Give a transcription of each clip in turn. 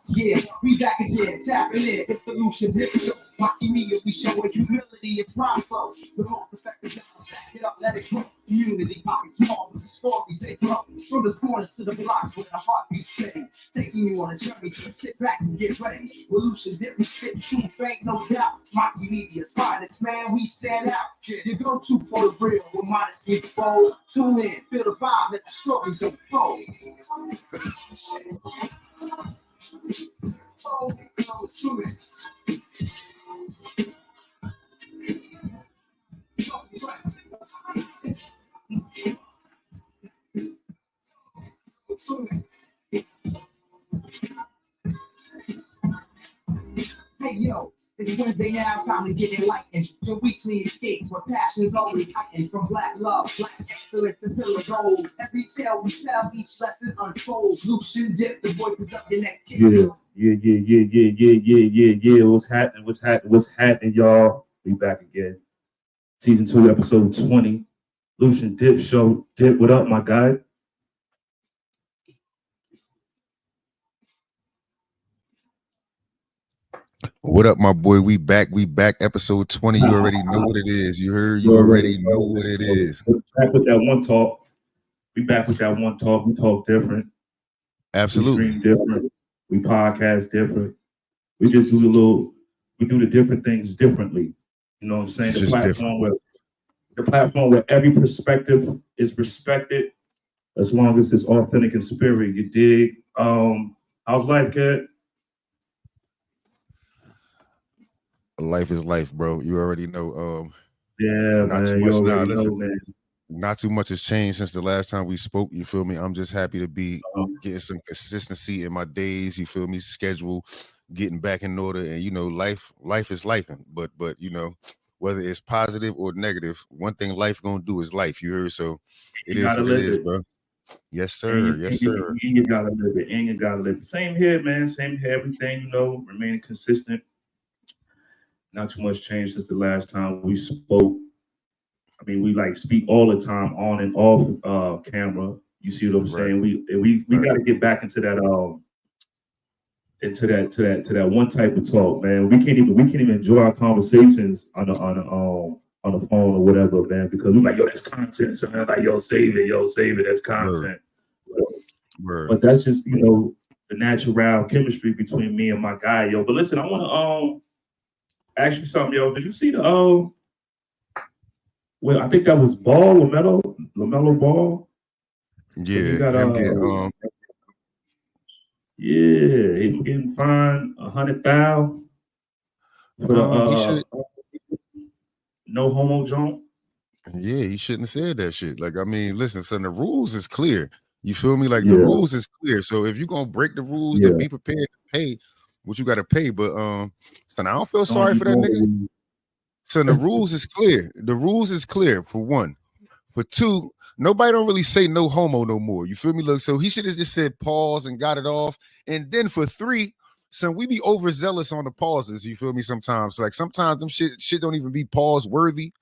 Yeah, we back again, tapping in. It's the LooshAnd Show. Rocky Media, we showing humility and pride flow. The most effective balance, stack it up, let it grow. Community, pocket small, but the stories they grow. From the corners to the blocks where the heartbeat steady. Taking you on a journey, so sit back and get ready. We're LooshAnd, we spit truth, ain't no doubt. Rocky Media's finest, man, we stand out. You go to for the real, with modesty bold. Tune in, feel the vibe, let the stories unfold. Hey yo, it's Wednesday now, time to get enlightened. Your weekly escapes where passion is always heightened. From black love, black excellence, and pillar goals. Every tale we tell, each lesson unfolds. LooshAnd Dip, the voices of your next kid. Yeah. What's happening, y'all? We back again. Season 2, episode 20. LooshAnd Dip Show. Dip, what up, my guy? What up, my boy? We back, episode 20. You already know what it is. You heard, you already know what it is. Back with that one talk. We back with that one talk. We talk different. Absolutely. We stream different. We podcast different. We just do the different things differently. You know what I'm saying? The platform where every perspective is respected as long as it's authentic and spirit. You dig? How's life, kid? Life is life, bro. You already know. Yeah, not man. Too much now. Listen, man. Not too much has changed since the last time we spoke. You feel me? I'm just happy to be getting some consistency in my days. You feel me? Schedule, getting back in order, and you know, life is life. But you know, whether it's positive or negative, one thing life gonna do is life. You heard? So it is what it is, bro. Yes, sir. Yes, sir. You gotta live it, and you gotta live it. Same here, man. Same here. Everything, you know, remaining consistent. Not too much change since the last time we spoke. I mean, we like speak all the time on and off camera. You see what I'm saying? We got to get back into that one type of talk, man. We can't even enjoy our conversations on the phone or whatever, man, because we're like, yo, that's content. So man, like, yo, save it, that's content. But that's just, you know, the natural chemistry between me and my guy, yo. But listen, I want to ask you something, yo. Did you see the well, I think that was LaMelo Ball. Yeah, he getting fined $100,000 for the no homo joint. Yeah, he shouldn't have said that shit. Like, I mean, listen, son, the rules is clear. You feel me? Like the rules is clear. So if you're gonna break the rules, then be prepared to pay what you gotta pay. But son, I don't feel sorry for that nigga. So the rules is clear. The rules is clear, for one. For two, nobody don't really say no homo no more. You feel me? Look, so he should have just said pause and got it off. And then for three, son, we be overzealous on the pauses. You feel me? Sometimes, like sometimes them shit don't even be pause worthy.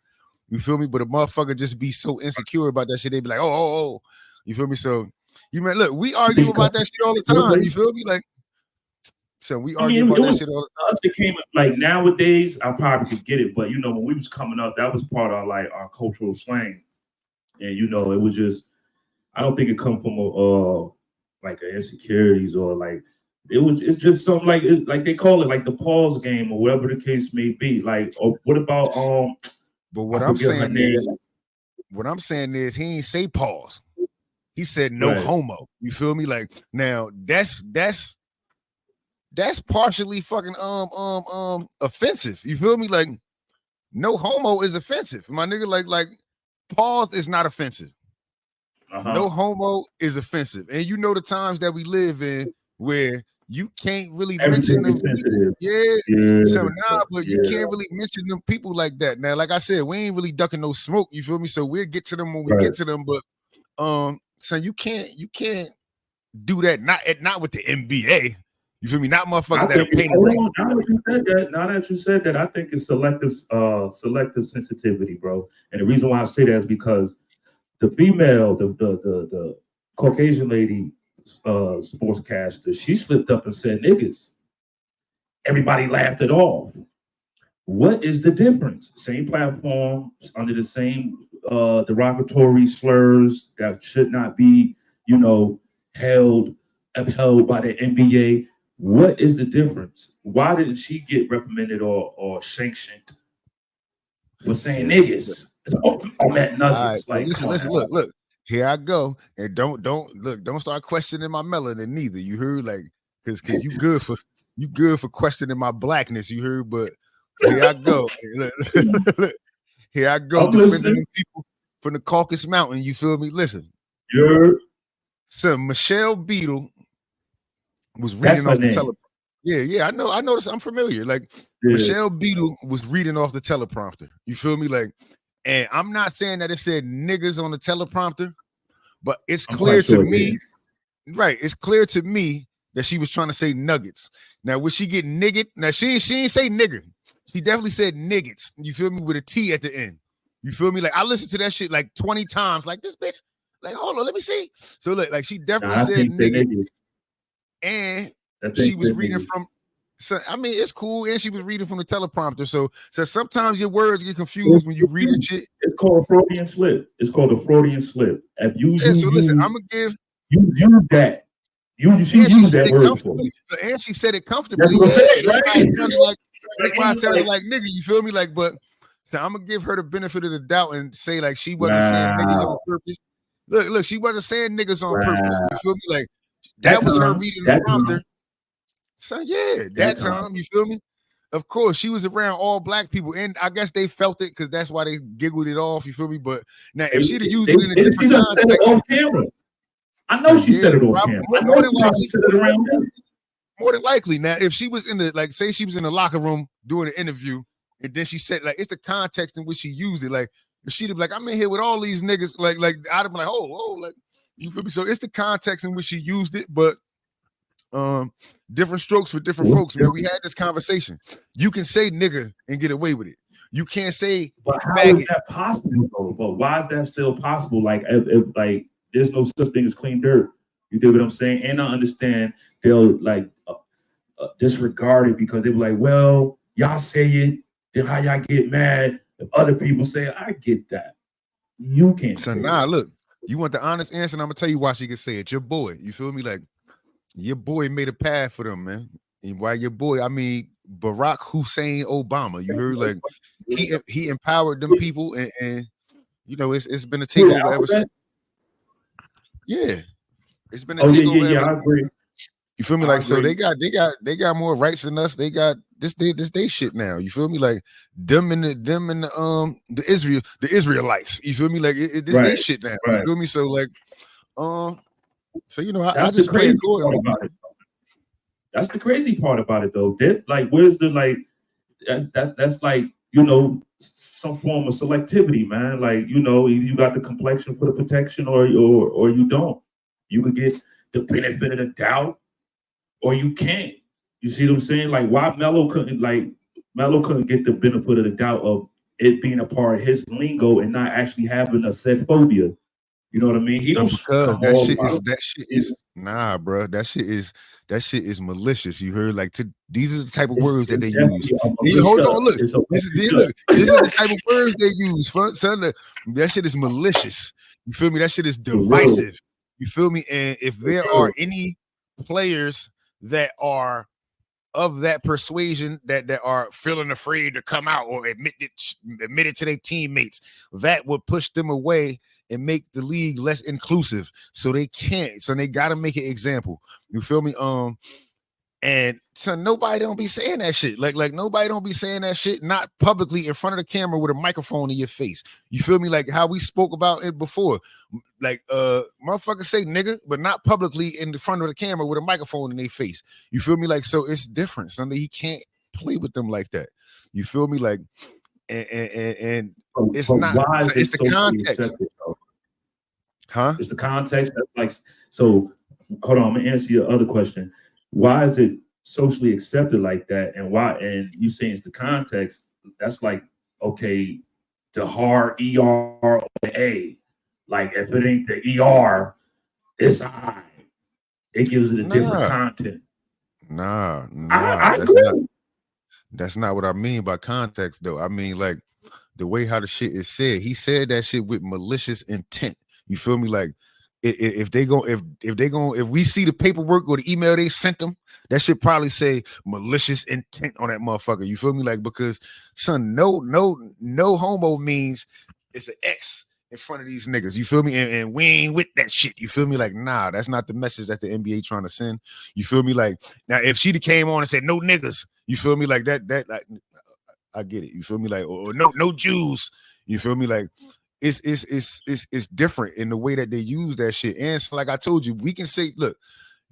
You feel me? But a motherfucker just be so insecure about that shit. They be like, oh. You feel me? So you man, look, we argue about that shit all the time. You feel me? Like. So we argue about that shit all the time. It came like nowadays, I probably could get it, but you know, when we was coming up, that was part of like our cultural slang, and you know, it was just, I don't think it come from like insecurities or like it's just something like they call it like the pause game or whatever the case may be. Like, or what about But what I'm saying is, he ain't say pause. He said no homo. You feel me? Like now that's partially fucking offensive. You feel me? Like no homo is offensive. My nigga, like pause is not offensive. No homo is offensive. And you know the times that we live in where you can't really mention them. So but you can't really mention them people like that. Now, like I said, we ain't really ducking no smoke. You feel me? So we'll get to them when we get to them. But so you can't do that. Not with the NBA. You feel me? Not motherfuckers that are painted. Now that you said that, I think it's selective sensitivity, bro. And the reason why I say that is because the female, the Caucasian lady sportscaster, she slipped up and said niggas. Everybody laughed it off. What is the difference? Same platform, under the same derogatory slurs that should not be, upheld by the NBA. What is the difference? Why didn't she get reprimanded or sanctioned for saying niggas? It's all that nuggets. Right, so listen, look. Here I go, and don't start questioning my melanin neither. You heard, like, because you good for questioning my blackness. You heard, but here I go. Here I go, defending people from the Caucasus Mountain. You feel me? Listen, so Michelle Beadle was reading off the teleprompter. Yeah, I know this. I'm familiar. Like, Michelle Beadle was reading off the teleprompter. You feel me? Like, and I'm not saying that it said niggas on the teleprompter, but it's clear to me, right? It's clear to me that she was trying to say nuggets. Now, would she get nigget? Now, she ain't say nigger. She definitely said niggets. You feel me? With a T at the end. You feel me? Like, I listened to that shit like 20 times. Like, this bitch. Like, hold on, let me see. So, like she definitely said nigget. And she was reading from. So, I mean, it's cool. And she was reading from the teleprompter. So sometimes your words get confused when you read shit. It's called a Freudian slip. It's called a Freudian slip. If you so listen, I'm gonna give you use that. She used that word for me. And she said it comfortably. That's why it sounded like nigga. You feel me? Like, but so I'm gonna give her the benefit of the doubt and say like she wasn't saying niggas on purpose. Look, she wasn't saying niggas on purpose. You feel me? Like that was her reading the prompter. So yeah, that time, you feel me? Of course, she was around all black people, and I guess they felt it because that's why they giggled it off. You feel me? But now, if she'd have used it in a different context, on camera, I know she said it on camera. More than likely, said it around them. More than likely. Now, if she was in the say she was in the locker room doing an interview, and then she said like it's the context in which she used it. Like if she'd have like I'm in here with all these niggas, like I'd have been like like you feel me? So it's the context in which she used it, but. Different strokes for different folks, man. We had this conversation. You can say nigga and get away with it. You can't say but how faggot. Is that possible though? But why is that still possible? Like if there's no such thing as clean dirt. You dig what I'm saying? And I understand they'll like disregard it because they were like, well, y'all say it, then how y'all get mad if other people say it. I get that. You can't say it. Look, you want the honest answer, and I'm gonna tell you why she can say it. Your boy, you feel me? Like your boy made a path for them, man. And why your boy? I mean, Barack Hussein Obama. You heard like he empowered them people, and you know it's been a takeover ever since. Yeah, it's been a takeover. Yeah, I agree. You feel me? Like so, they got more rights than us. They got this day shit now. You feel me? Like them and the Israelites. You feel me? Like this day shit now. Right. You feel me? So like So you know, I just play it cool about it. That's the crazy part about it, though. Like, where's the like? That's like some form of selectivity, man. Like you got the complexion for the protection, or you don't. You could get the benefit of the doubt, or you can't. You see what I'm saying? Like, why Melo couldn't get the benefit of the doubt of it being a part of his lingo and not actually having a set phobia. You know what I mean? Because that shit is nah, bro. That shit is malicious. You heard? Like these are the type of words that they use. Hold on, look. This is the type of words they use. Son, that shit is malicious. You feel me? That shit is divisive. You feel me? And if there are any players that are of that persuasion that are feeling afraid to come out or admit it to their teammates, that would push them away and make the league less inclusive. So they can't. So they got to make an example. You feel me? And so nobody don't be saying that shit. Like nobody don't be saying that shit, not publicly in front of the camera with a microphone in your face. You feel me? Like how we spoke about it before. Like motherfuckers say nigga, but not publicly in the front of the camera with a microphone in their face. You feel me? Like, so it's different. Something he can't play with them like that. You feel me? Like and it's not it's the context. Accepted, huh? It's the context that's like so. Hold on, I'm gonna answer your other question. Why is it socially accepted like that? And why? And you saying it's the context? That's like, okay, the hard ER or the A. Like if it ain't the ER, it's I. It gives it a different content. Nah. I agree. That's not what I mean by context, though. I mean, like, the way how the shit is said. He said that shit with malicious intent. You feel me? Like, if we see the paperwork or the email they sent them, that should probably say malicious intent on that motherfucker. You feel me? Like, because son, no homo means it's an X in front of these niggas. You feel me? And we ain't with that shit. You feel me? Like, nah, that's not the message that the NBA trying to send. You feel me? Like, now if she came on and said no niggas, you feel me? Like that like, I get it. You feel me? Like, or no Jews. You feel me? Like, it's different in the way that they use that shit. And so, like I told you, we can say, look,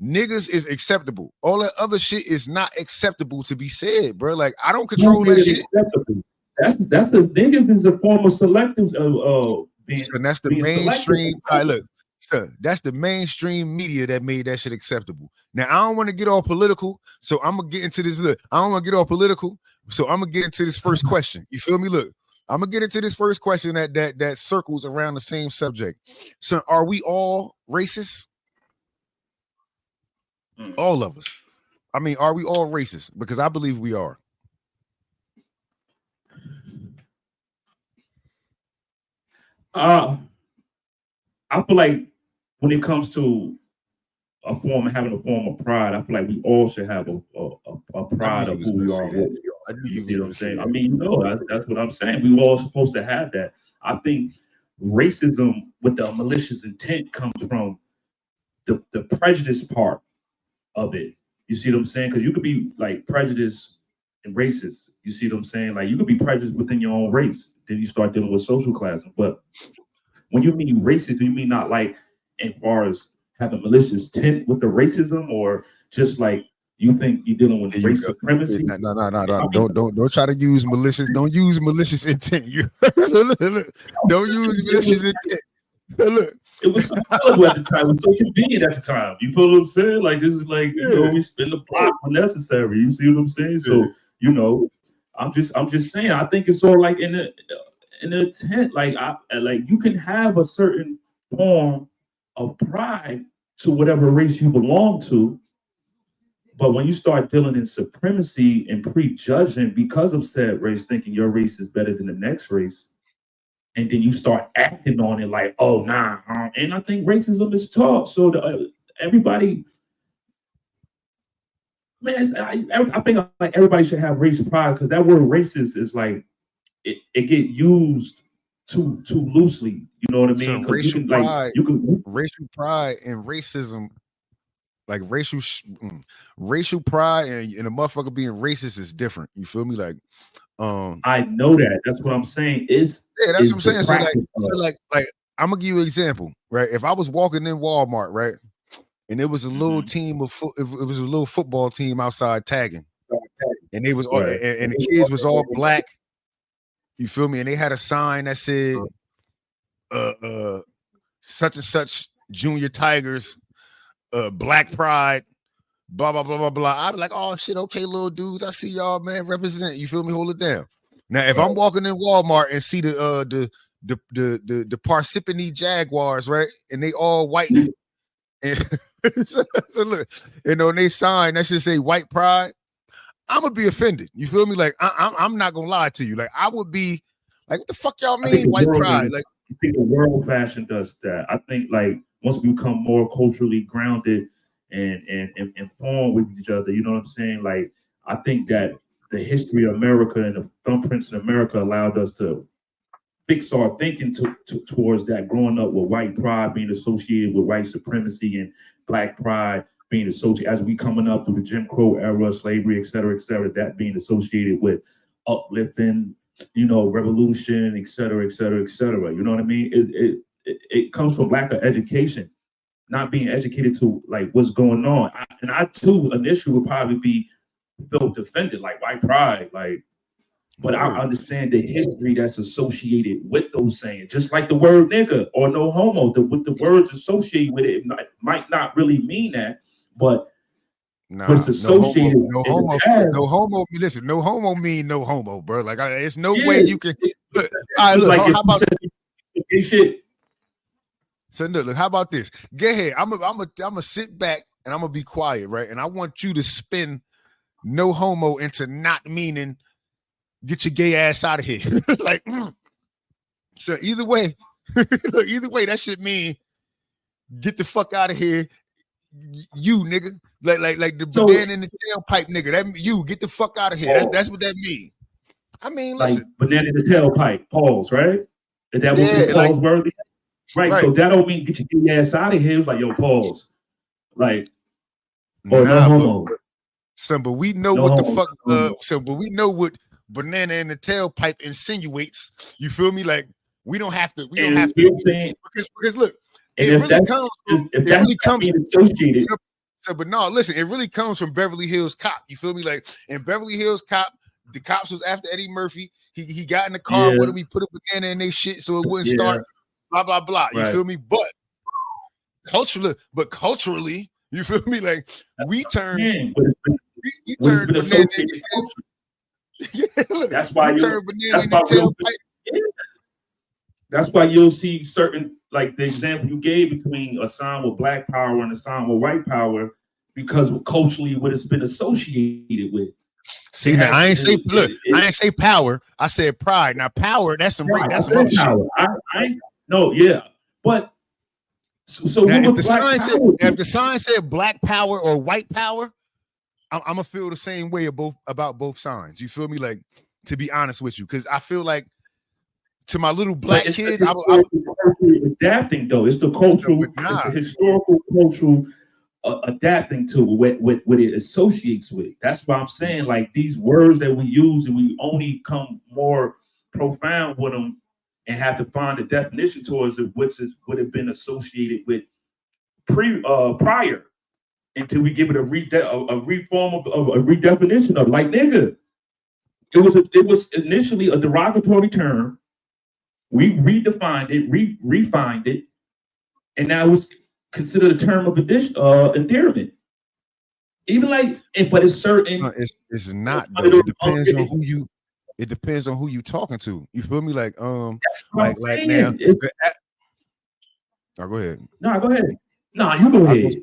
niggas is acceptable. All that other shit is not acceptable to be said, bro. Like, I don't control that shit. Acceptable. That's the niggas is a form of selective and that's the mainstream. All right, look, sir, that's the mainstream media that made that shit acceptable. Now, I don't want to get all political, so I'm gonna get into this. Look, I don't want to get all political, so I'm gonna get into this first question. You feel me? Look, I'm gonna get into this first question that circles around the same subject. So, are we all racist? All of us. I mean, are we all racist? Because I believe we are. I feel like when it comes to having a form of pride, I feel like we all should have a pride of who we are. You know what I'm saying? I mean, that's what I'm saying. We all supposed to have that. I think racism with the malicious intent comes from the prejudice part of it. You see what I'm saying? Because you could be like prejudiced and racist. You see what I'm saying? Like you could be prejudiced within your own race. Then you start dealing with social classism. But when you mean racist, do you mean not like as far as having malicious intent with the racism, or just like you think you're dealing with race supremacy? No. Don't try to use malicious. Don't use malicious intent. Don't use malicious intent. Look. It was so valuable at the time. It was so convenient at the time. You feel what I'm saying? Like this is like we spin the block when necessary. You see what I'm saying? So I'm just saying. I think it's all like in the intent. Like you can have a certain form of pride to whatever race you belong to, but when you start dealing in supremacy and prejudging because of said race, thinking your race is better than the next race. And then you start acting on it like, oh, nah. And I think racism is taught. So everybody, man, I think like everybody should have race pride, because that word racist is like, it get used too loosely. You know what I mean? So racial pride and racism, like racial pride and a motherfucker being racist is different. You feel me? Like, I know that. That's what I'm saying. That's what I'm saying. So like I'm gonna give you an example, right? If I was walking in Walmart, right, and it was a little team of it was a little football team outside tagging, and they was all, and the kids was all black. You feel me? And they had a sign that said, such and such Junior Tigers, Black Pride. Blah blah blah blah blah. I'd be like, oh shit, okay, little dudes, I see y'all, man. Represent. You feel me? Hold it down. Now, if I'm walking in Walmart and see the Parsippany Jaguars, right, and they all white, and so look, and they sign that should say white pride, I'm gonna be offended. You feel me? Like I'm not gonna lie to you. Like I would be like, what the fuck y'all mean white pride? Like I think the world fashion does that. I think like once we become more culturally grounded and informed with each other, you know what I'm saying? Like, I think that the history of America and the thumbprints in America allowed us to fix our thinking towards that, growing up with white pride being associated with white supremacy and black pride being associated, as we coming up through the Jim Crow era, slavery, et cetera, that being associated with uplifting, revolution, et cetera, et cetera, et cetera. You know what I mean? It comes from lack of education. Not being educated to like what's going on. I too initially would probably feel defended, like white pride, like, but I understand the history that's associated with those sayings, just like the word nigga or no homo. With the words associated with it, might not really mean that, but what's associated no homo. Listen, no homo mean no homo, bro. Like there's no way you can. Look, all right, look, like how about shit? So look, how about this? Go ahead. I'm gonna sit back and I'm gonna be quiet, right? And I want you to spin no homo into not meaning get your gay ass out of here. Like, so either way, that should mean get the fuck out of here. You nigga, like the banana in the tailpipe nigga. That you get the fuck out of here. That's what that means. I mean, listen, like banana in the tailpipe. Pause, right? Is that what the pause worthy? Right. So that don't mean get your gay ass out of here. It's like, yo, pause. Like, no homo. But we know what the fuck. But we know what banana in the tailpipe insinuates. You feel me? Like we don't have to. Because look, it really comes associated. But no, listen, it really comes from Beverly Hills Cop. You feel me? Like in Beverly Hills Cop, the cops was after Eddie Murphy. He got in the car with him. He put a banana in their shit so it wouldn't start. Blah blah blah. You feel me? But culturally, you feel me? Like we turn. We turn banana. That's why that's why you'll see certain, like the example you gave between a sign with black power and a sign with white power, because culturally what it's been associated with. See, now I ain't say power. I said pride. Now power, that's some power. But so now, if the sign said black power or white power, I'm gonna feel the same way about both signs. You feel me? Like, to be honest with you, because I feel like to my little black kids, adapting though. It's the cultural, it's the historical cultural adapting to what it associates with. That's why I'm saying, like, these words that we use and we only come more profound with them and have to find a definition towards it, which would have been associated with prior, until we give it a redefinition of, like, nigga. It was initially a derogatory term. We redefined it, refined it, and now it's considered a term of endearment. Even like, but it's certain. No, it's not. It depends on who you. It depends on who you talking to. You feel me? Like like now. Go ahead. No, go ahead. No, you go ahead.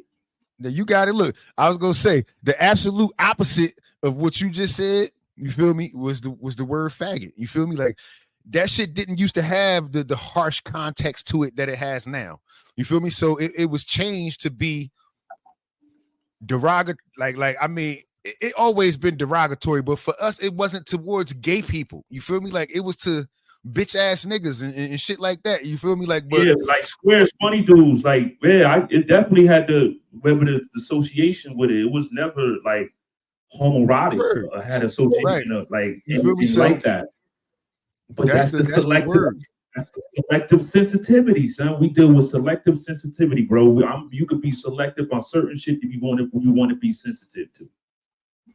You got it. Look, I was gonna say the absolute opposite of what you just said. You feel me? Was the word faggot? You feel me? Like that shit didn't used to have the harsh context to it that it has now. You feel me? So it was changed to be derogatory. Like I mean, it always been derogatory, but for us, it wasn't towards gay people. You feel me? Like it was to bitch ass niggas and shit like that. You feel me? Like, but like squares, funny dudes. Like, it definitely had the association with it. It was never like homoerotic. Had association of like anything like that. But that's the selective. That's the selective sensitivity, son. We deal with selective sensitivity, bro. You could be selective on certain shit if you want to be sensitive to.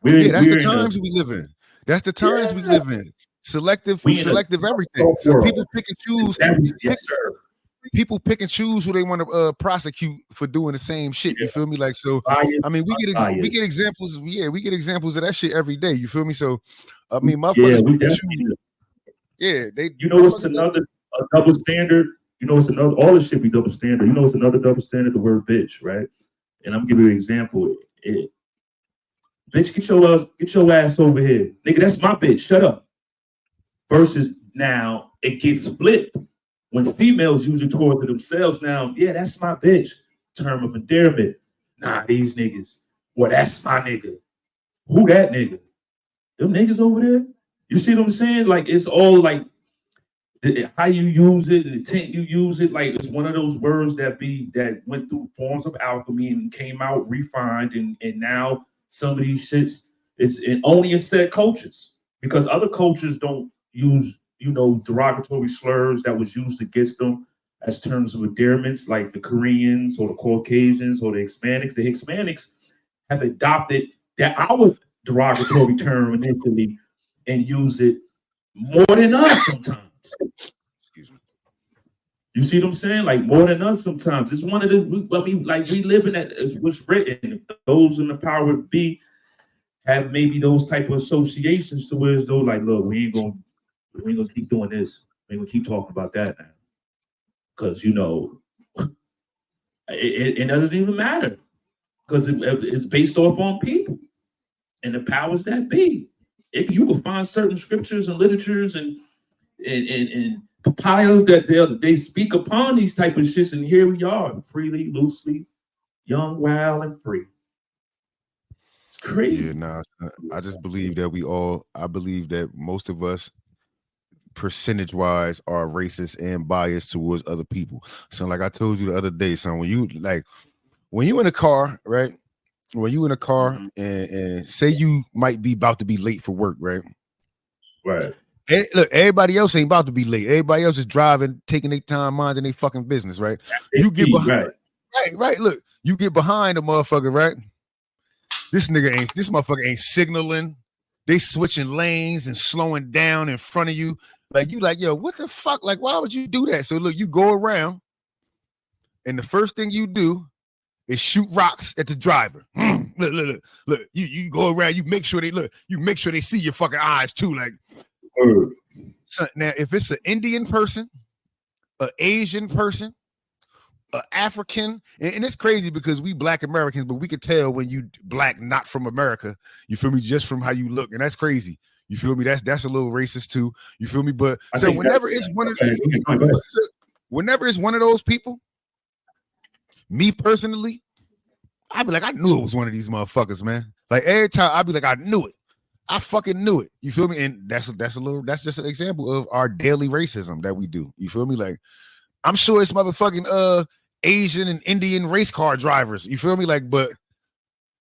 That's the times we live in. That's the times we live in. Selective everything. So people pick and choose. People pick and choose who they want to prosecute for doing the same shit. You feel me? Like, so I mean, we get examples. Yeah, we get examples of that shit every day. You feel me? So I mean, motherfuckers pick and choose. Yeah, they. You know, it's another double standard. You know, it's another, all this shit be double standard. You know, it's another double standard. The word bitch, right? And I'm giving you an example. Bitch, get your ass over here, nigga. That's my bitch. Shut up. Versus now, it gets flipped when females use it towards themselves. Now, yeah, that's my bitch. Term of endearment. Nah, these niggas. Well, that's my nigga. Who that nigga? Them niggas over there. You see what I'm saying? Like, it's all like how you use it, the intent you use it. Like, it's one of those words that went through forms of alchemy and came out refined, and now some of these shits is only in said cultures, because other cultures don't use, you know, derogatory slurs that was used against them as terms of endearments, like the Koreans or the Caucasians or the Hispanics. The Hispanics have adopted our derogatory term initially and use it more than us sometimes. You see what I'm saying? Like, more than us sometimes. It's one of the, I mean, like, we live in that, is what's written. Those in the power to be have maybe those type of associations to where as though, like, look, we ain't gonna keep doing this. We ain't gonna keep talking about that now. Because, you know, It doesn't even matter because it's based off on people and the powers that be. You will find certain scriptures and literatures and papayas that they speak upon these type of shits, and here we are, freely, loosely, young, wild, and free. It's crazy. Yeah, I just believe that I believe that most of us, percentage-wise, are racist and biased towards other people. So, like I told you the other day, son, when you in a car, right? When you in a car and say you might be about to be late for work, right? Right. Hey, look, everybody else ain't about to be late. Everybody else is driving, taking their time, minding their fucking business, right? You get behind, right. Look, you get behind a motherfucker, right? This motherfucker ain't signaling. They switching lanes and slowing down in front of you. Like you, like, yo, what the fuck? Like, why would you do that? So look, you go around, and the first thing you do is shoot rocks at the driver. Look. You go around, you make sure they see your fucking eyes too. Like, so now if it's an Indian person, an Asian person, an African, and it's crazy because we Black Americans, but we could tell when you Black not from America. You feel me? Just from how you look, and that's crazy. You feel me? That's a little racist too. You feel me? But so whenever it's one of those people, me personally, I'd be like, I knew it was one of these motherfuckers, man. Like every time I'd be like, I knew it. I fucking knew it. You feel me? And that's just an example of our daily racism that we do. You feel me? Like, I'm sure it's motherfucking Asian and Indian race car drivers. You feel me? Like, but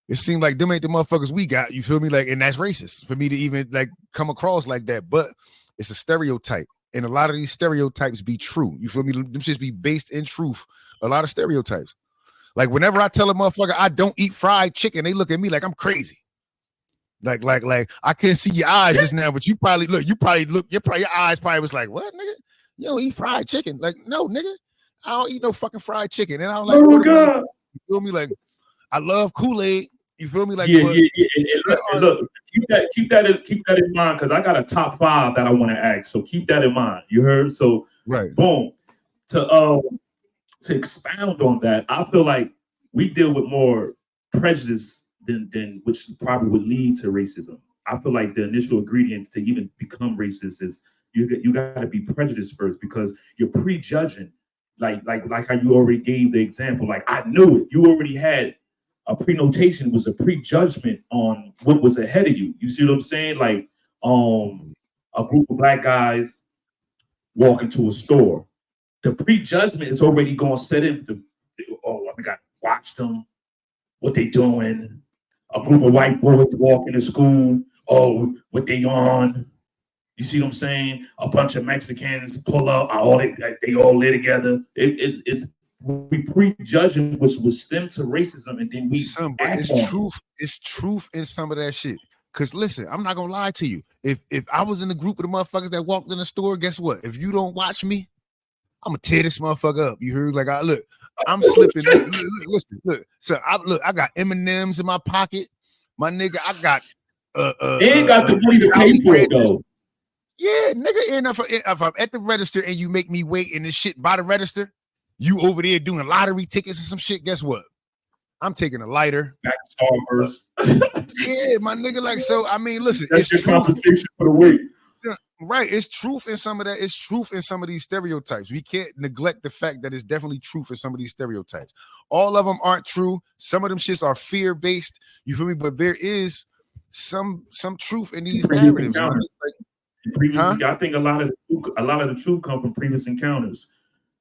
it seemed like them ain't the motherfuckers we got. You feel me? Like, and that's racist for me to even like come across like that. But it's a stereotype. And a lot of these stereotypes be true. You feel me? Them shits be based in truth. A lot of stereotypes. Like whenever I tell a motherfucker I don't eat fried chicken, they look at me like I'm crazy. Like I can't see your eyes just now, but your eyes probably was like, what, nigga? You don't eat fried chicken? Like, no, nigga, I don't eat no fucking fried chicken. And I don't like, oh God. You feel me? Like, I love Kool-Aid. You feel me? Like, yeah. And look, keep that in mind, because I got a top 5 that I want to ask. So keep that in mind. You heard? So right. Boom. To expound on that, I feel like we deal with more prejudice than which probably would lead to racism. I feel like the initial ingredient to even become racist is you got to be prejudiced first, because you're prejudging. Like how you already gave the example. Like, I knew it. You already had a prenotation, was a prejudgment on what was ahead of you. You see what I'm saying? Like, a group of Black guys walk into a store. The prejudgment is already going to set in. We got to watch them, what they doing. A group of white boys walk into school. Oh, what they on? You see what I'm saying? A bunch of Mexicans pull up. They all live together. We prejudging, which was stem to racism, and then it's truth. It's truth in some of that shit. Cause listen, I'm not gonna lie to you. If I was in the group of the motherfuckers that walked in the store, guess what? If you don't watch me, I'm gonna tear this motherfucker up. You heard? Like, I'm slipping. Look. So I got M&Ms in my pocket, my nigga. I got ain't got the money to pay for it though. Yeah, nigga. And if I'm at the register and you make me wait in this shit by the register, you over there doing lottery tickets and some shit. Guess what? I'm taking a lighter. Back to Starburst. Yeah, my nigga. Like, so I mean, listen, that's your compensation for the week. Right, it's truth in some of that. It's truth in some of these stereotypes. We can't neglect the fact that it's definitely truth in some of these stereotypes. All of them aren't true. Some of them shits are fear-based. You feel me? But there is some truth in these narratives. I think a lot of the truth come from previous encounters.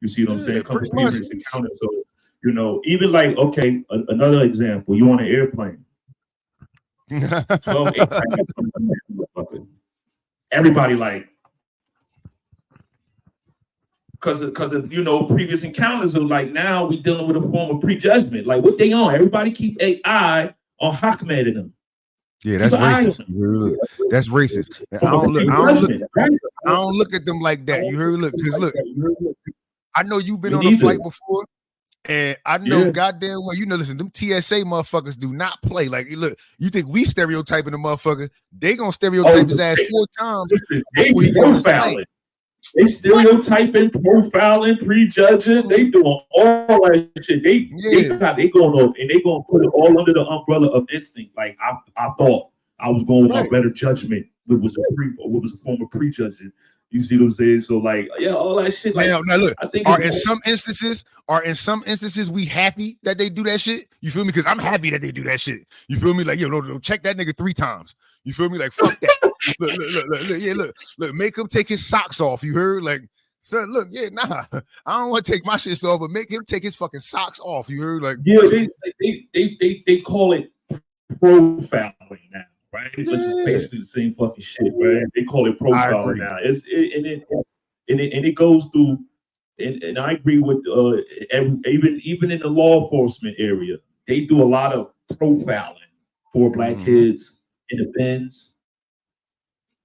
You see what I'm saying? Come from previous encounters. So, you know, even like, okay, another example. You on an airplane. 12, 8, everybody like, because you know, previous encounters are like, now we dealing with a form of prejudgment. Like, what they on? Everybody keep an eye on Ahmed and them. Yeah, that's racist. That's racist. I don't look at them like that. You heard? Look, because look, I know you've been on a flight before, and I know goddamn well, you know, listen, them TSA motherfuckers do not play. Like, look, you think we stereotyping the motherfucker? They gonna stereotype his ass 4 times before he get on his plane. They stereotyping, profiling, prejudging. They doing all that shit. They going on and they gonna put it all under the umbrella of instinct. Like I thought I was going with my better judgment. What was a form of prejudging. You see what I'm saying? So like, yeah, all that shit. Like, now look, I think in some instances we happy that they do that shit. You feel me? Because I'm happy that they do that shit. You feel me? Like, yo, no, check that nigga 3 times. You feel me? Like, fuck that. look, make him take his socks off. You heard? Like, son, look, yeah, nah, I don't want to take my shit off, but make him take his fucking socks off. You heard? Like, yeah, they call it profiling now. Right, which is basically the same fucking shit, right? They call it profiling now. It goes through, and I agree with even in the law enforcement area, they do a lot of profiling for black kids in the bins,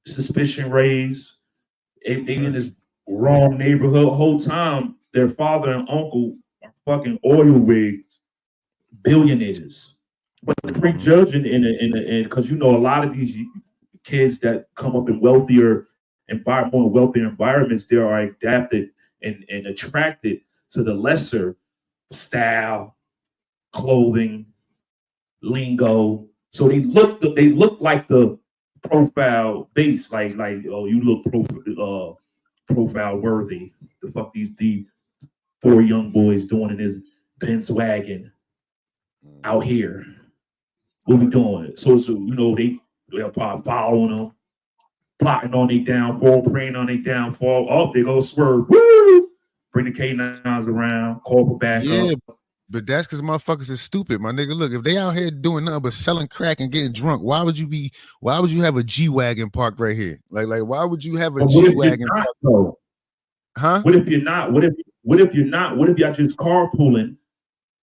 suspicion raised. They in this wrong neighborhood whole time. Their father and uncle are fucking oil rigs, billionaires. But the prejudging in because you know a lot of these kids that come up in more wealthier environments, they are adapted and attracted to the lesser style, clothing, lingo. So they look like the profile base, like oh, you look profile worthy. The fuck these 4 young boys doing in this Benz wagon out here. What we doing? So you know they're probably following them, plotting on their downfall, praying on their downfall. Oh, they go swerve. Woo! Bring the K9s around, call for backup. But that's because motherfuckers is stupid, my nigga. Look, if they out here doing nothing but selling crack and getting drunk, why would you have a G-Wagon parked right here? Like why would you have a G-Wagon parked? Huh? What if you're not? What if you're not? What if y'all just carpooling?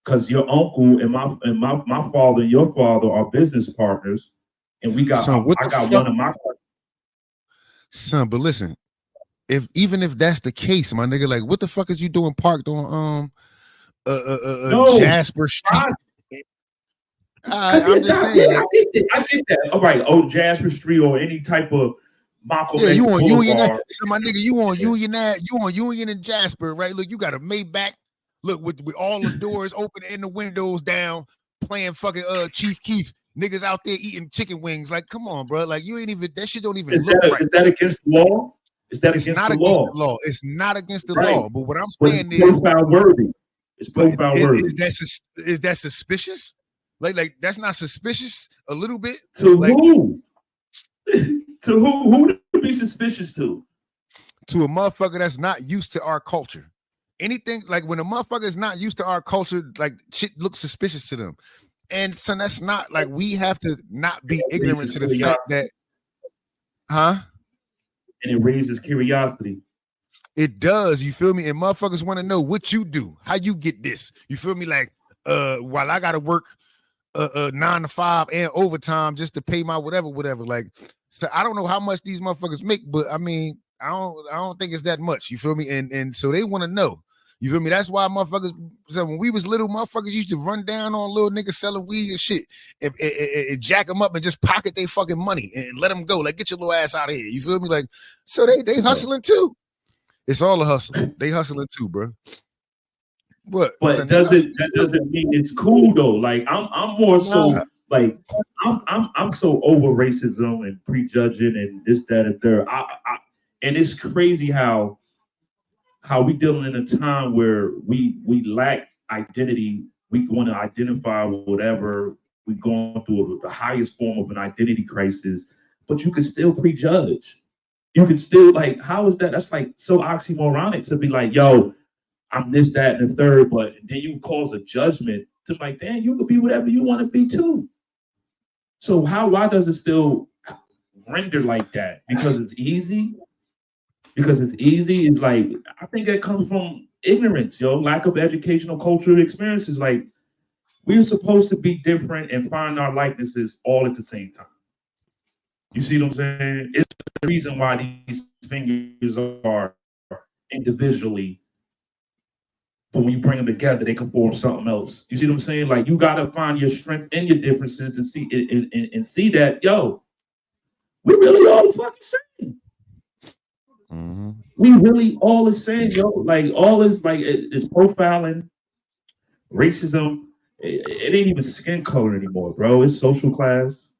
Because your uncle and my father and your father are business partners, and we got I got one of my son. But listen, even if that's the case, my nigga, like what the fuck is you doing parked on Jasper Street? I'm just saying. I get that. All right, Jasper Street or any type of Malcolm X you on Union? So my nigga, you on Union? You on Union and Jasper, right? Look, you got a Maybach. Look, with all the doors open and the windows down, playing fucking Chief Keef. Niggas out there eating chicken wings. Like, come on, bro. Like, you ain't even, that shit don't even look right. Is that against the law? Is that against the law? It's not against the law. But what I'm saying is profile worthy. It's profile worthy. Is that suspicious? Like that's not suspicious a little bit? To who? To who to be suspicious to? To a motherfucker that's not used to our culture. Anything like when a motherfucker is not used to our culture, like shit looks suspicious to them. And so that's not like we have to not be ignorant to the fact that, And it raises curiosity. It does, you feel me? And motherfuckers want to know what you do, how you get this. You feel me? Like, while I gotta work 9 to 5 and overtime just to pay my whatever. Like, so I don't know how much these motherfuckers make, but I mean, I don't think it's that much. You feel me? And so they want to know. You feel me? That's why motherfuckers. So when we was little, motherfuckers used to run down on little niggas selling weed and shit, and jack them up and just pocket their fucking money and let them go. Like, get your little ass out of here. You feel me? Like, so they hustling too. It's all a hustle. They hustling too, bro. What? But that doesn't mean it's cool though. Like I'm more so like I'm so over racism and prejudging and this, that, and third. And it's crazy how we dealing in a time where we lack identity. We want to identify with whatever. We going through the highest form of an identity crisis, but you can still prejudge. You can still like, how is that? That's like so oxymoronic to be like, yo, I'm this, that, and the third, but then you cause a judgment to like, damn, you could be whatever you want to be too. So why does it still render like that? Because it's easy. It's like, I think that comes from ignorance, lack of educational cultural experiences. Like, we're supposed to be different and find our likenesses all at the same time. You see what I'm saying? It's the reason why these fingers are individually, but when you bring them together, they can form something else. You see what I'm saying? Like, you gotta find your strength and your differences to see it and see that, we really all the fucking same. Mm-hmm. We really all is saying, yo, like all is like it's profiling, racism. It ain't even skin color anymore, bro. It's social class.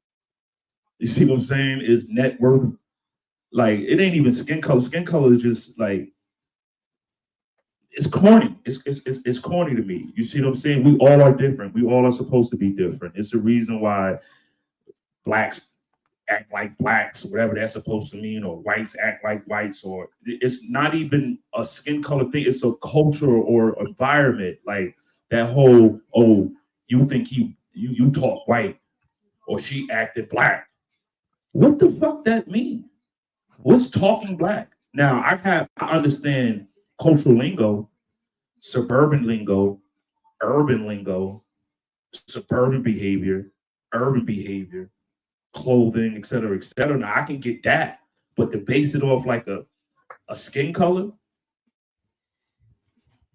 You see what I'm saying? It's net worth. Like it ain't even skin color. Skin color is just like it's corny. It's corny to me. You see what I'm saying? We all are different. We all are supposed to be different. It's the reason why blacks act like blacks, whatever that's supposed to mean, or whites act like whites, or it's not even a skin color thing. It's a culture or environment. Like that whole, oh, you think you talk white, or she acted black. What the fuck that mean? What's talking black? Now I understand cultural lingo, suburban lingo, urban lingo, suburban behavior, urban behavior, clothing, et cetera, et cetera. Now I can get that, but to base it off like a skin color,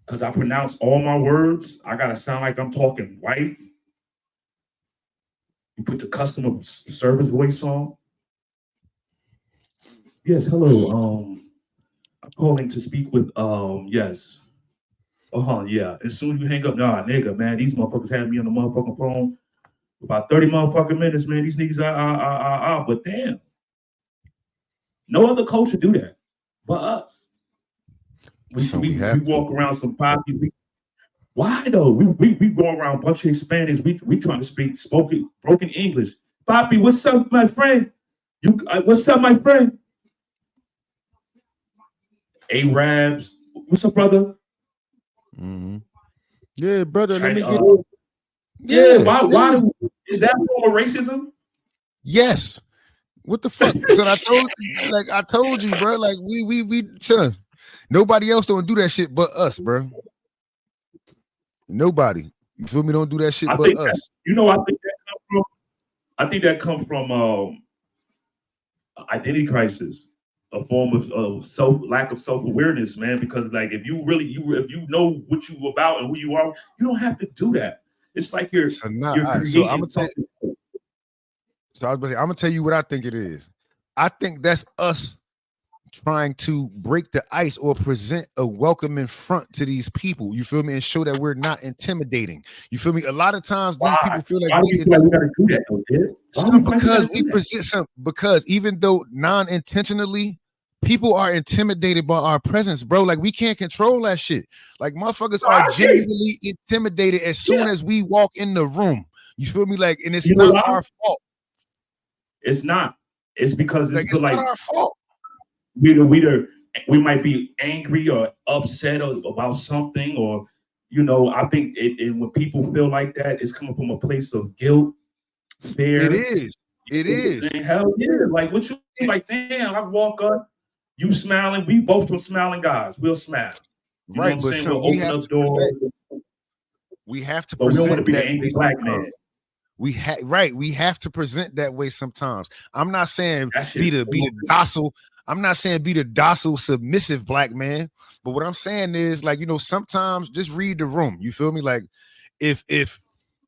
because I pronounce all my words, I gotta sound like I'm talking white. You put the customer service voice on. Yes, hello. I'm calling to speak with yes. Yeah. As soon as you hang up, nah, nigga, man, these motherfuckers had me on the motherfucking phone for about 30 motherfucking minutes, man. These niggas but damn. No other culture do that but us. We walk around some poppy. Why though? We go around a bunch of Hispanics. We trying to speak broken English. Poppy, what's up, my friend? What's up, my friend? Arabs, what's up, brother? Mm-hmm. Yeah, brother. Let me get. Why is that form of racism? Yes. What the fuck? So I told you, bro. Like we son, nobody else don't do that shit but us, bro. Nobody. You feel me? Don't do that shit but us. I think that comes from identity crisis, a form of lack of self-awareness, man. Because like if you know what you about and who you are, you don't have to do that. It's like you're creating something. So I was I'm gonna tell you what I think it is. I think that's us trying to break the ice or present a welcoming front to these people. You feel me? And show that we're not intimidating. You feel me? A lot of times these people feel like we gotta do that though, because we present something. Because even though non-intentionally, people are intimidated by our presence, bro. Like we can't control that shit. Like motherfuckers are genuinely intimidated as soon as we walk in the room. You feel me? Like, and it's not our fault. It's not. It's because it's not our fault. We might be angry or upset about something, or I think when people feel like that, it's coming from a place of guilt, fear. It is. Hell yeah! Like what you like? Damn! I walk up, you smiling. We both some smiling guys. We'll smile. You right, know what I'm saying? We'll open up doors. We have to. But we don't want to be the angry black man. We have to present that way sometimes. I'm not saying be the docile. I'm not saying be the docile, submissive black man. But what I'm saying is, like, sometimes just read the room. You feel me? Like, if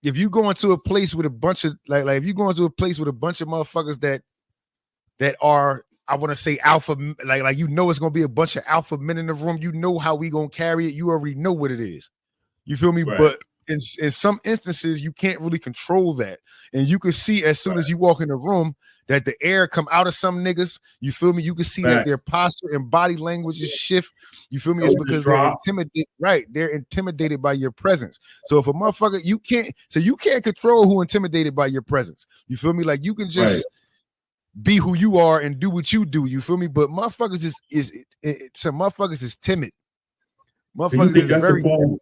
you go into a place with a bunch of like if you go into a place with a bunch of motherfuckers that are, I want to say alpha, like it's gonna be a bunch of alpha men in the room. You know how we gonna carry it. You already know what it is. You feel me? Right. But in some instances, you can't really control that. And you can see as soon as you walk in the room that the air come out of some niggas. You feel me? You can see that their posture and body language is shift. You feel me? It's because they're intimidated. Right. They're intimidated by your presence. So if a motherfucker, you can't control who intimidated by your presence. You feel me? Like you can just be who you are and do what you do. You feel me? But motherfuckers some motherfuckers is timid. Motherfuckers is very timid.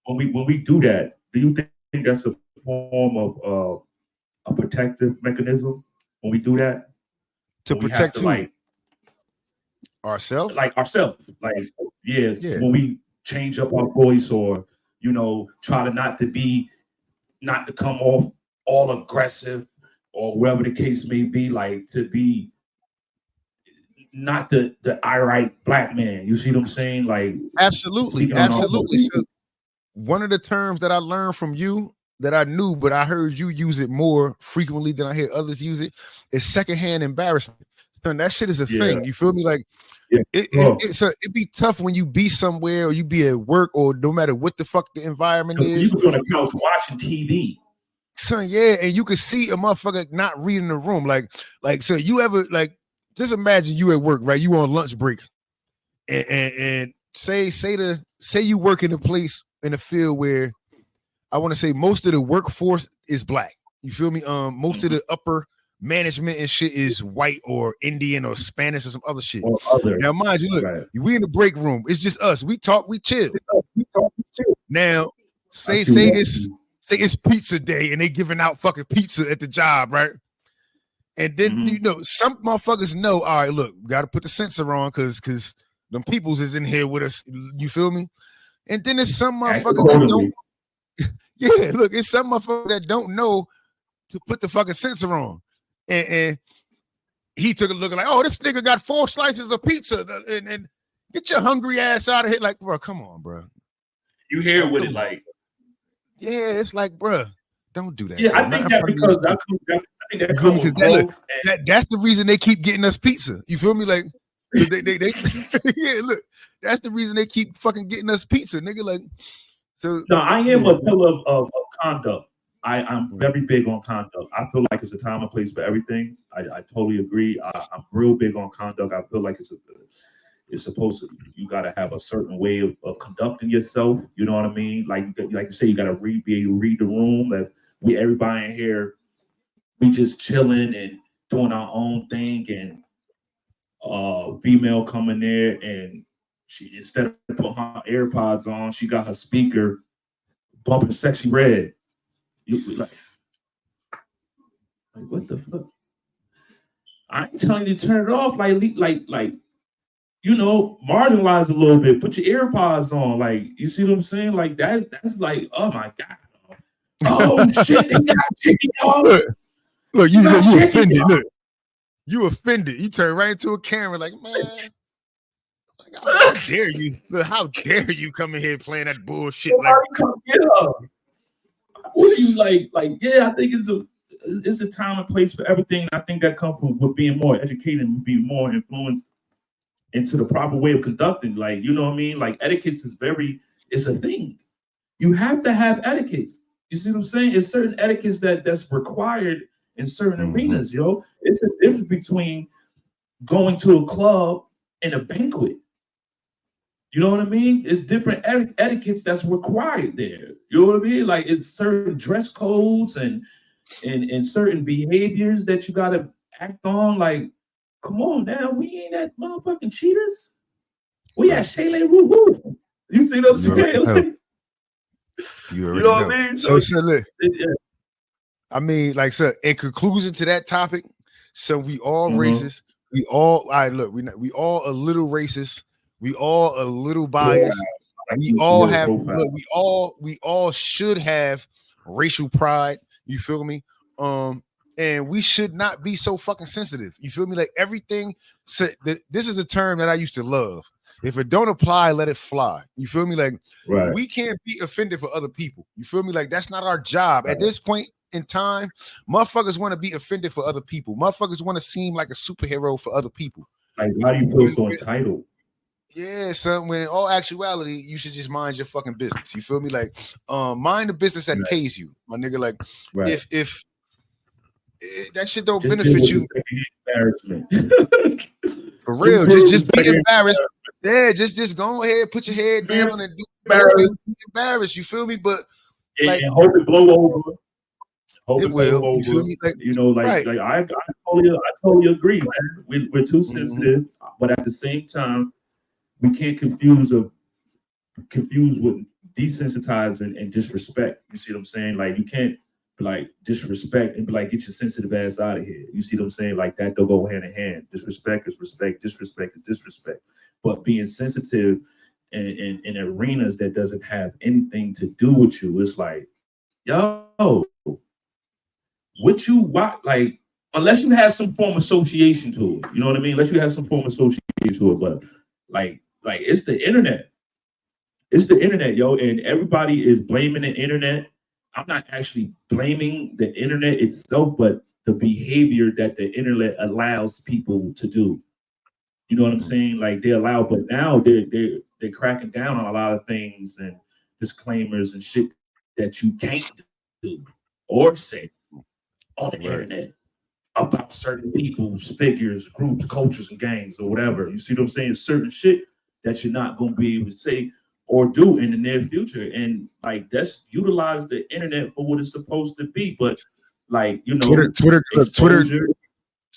When we do that, do you think that's a form of a protective mechanism? When we do that, to protect who? Ourselves? Like ourselves. Like when we change up our voice, or try to not to come off all aggressive, or whatever the case may be, like to be not the irate black man. You see what I'm saying? Like absolutely. So one of the terms that I learned from you that I knew, but I heard you use it more frequently than I hear others use it, is secondhand embarrassment. Son, that shit is a thing. You feel me? Like Yeah. it'd be tough when you be somewhere or you be at work or no matter what the fuck the environment is. You be on the couch watching TV. Son, yeah, and you can see a motherfucker not reading the room. Like, so you ever like just imagine you at work, right? You on lunch break, and say you work in a place in a field where I want to say most of the workforce is black. You feel me? Most of the upper management and shit is white or Indian or Spanish or some other shit. Now, mind you, look, we in the break room. It's just us. We talk, we chill. Now, say it's pizza day and they giving out fucking pizza at the job, right? And then you know some motherfuckers know. All right, look, we got to put the sensor on because them peoples is in here with us. You feel me? And then there's some motherfuckers that don't. Yeah, look, it's some motherfuckers that don't know to put the fucking sensor on. And he took a look like, oh, this nigga got 4 slices of pizza and get your hungry ass out of here. Like, bro, come on, bro. You hear like, with it like, yeah, it's like, bro, don't do that. Yeah, bro. I think that because that comes with growth. That's the reason they keep getting us pizza. You feel me? Like, they yeah, look, that's the reason they keep fucking getting us pizza, nigga. Like, so no, I am a pillar of conduct. I'm very big on conduct. I feel like it's a time and place for everything. I totally agree. I'm real big on conduct. I feel like it's supposed to. You got to have a certain way of conducting yourself. You know what I mean? Like you say, you got to be able to read the room. That everybody in here, we just chilling and doing our own thing. And female coming there and she instead of putting her AirPods on, she got her speaker bumping Sexy Red. You like what the fuck? I ain't telling you to turn it off. Like you know, marginalize a little bit. Put your AirPods on. Like you see what I'm saying? Like that's like, oh my god. Oh shit! They got chicken off. Look, you offended. Look, you offended. You turn right into a camera. Like, man, like, how dare you? Look, how dare you come in here playing that bullshit? Like, come get her. What are you like? Yeah, I think it's a time and place for everything. I think that comes from with being more educated and being more influenced into the proper way of conducting. Like, you know what I mean? Like etiquettes it's a thing. You have to have etiquettes. You see what I'm saying? It's certain etiquettes that's required in certain arenas, yo. It's a difference between going to a club and a banquet. You know what I mean? It's different etiquettes that's required there. You know what I mean? Like it's certain dress codes and certain behaviors that you gotta act on. Like, come on now, we ain't at motherfucking Cheetahs. We at Shayla Woohoo. You see what I'm saying? You know what I mean? So look, I mean, like, so in conclusion to that topic, so we all racist. We all look, we all a little racist. We all a little biased. We all have. Look, we all should have racial pride. You feel me? And we should not be so fucking sensitive. You feel me? Like everything. So this is a term that I used to love. If it don't apply, let it fly. You feel me? Like we can't be offended for other people. You feel me? Like that's not our job at this point in time. Motherfuckers want to be offended for other people. Motherfuckers want to seem like a superhero for other people. Like, why do you feel so entitled? Yeah, so when in all actuality, you should just mind your fucking business. You feel me? Like, mind the business that pays you, my nigga. Like, if that shit don't benefit you, embarrassment. For real, just be embarrassed. Yeah, just go ahead, put your head down and be embarrassed. You feel me? But like, and hope it blow over. Hope it will. Over. You feel me? Like, you know, like I totally agree, man. We're too sensitive, but at the same time, we can't confuse with desensitizing and disrespect. You see what I'm saying? Like you can't like disrespect and be like, get your sensitive ass out of here. You see what I'm saying? Like that don't go hand in hand. Disrespect is respect. Disrespect is disrespect. But being sensitive in arenas that doesn't have anything to do with you, it's like, yo, what you want? Like, unless you have some form of association to it, you know what I mean? Unless you have some form of association to it, but like it's the internet. It's the internet, yo, and everybody is blaming the internet. I'm not actually blaming the internet itself, but the behavior that the internet allows people to do. You know what I'm saying? Like they allow, but now they're cracking down on a lot of things and disclaimers and shit that you can't do or say on the internet about certain people's figures, groups, cultures, and gangs or whatever. You see what I'm saying? Certain shit that you're not going to be able to say or do in the near future. And like, that's utilize the internet for what it's supposed to be. But like, you know,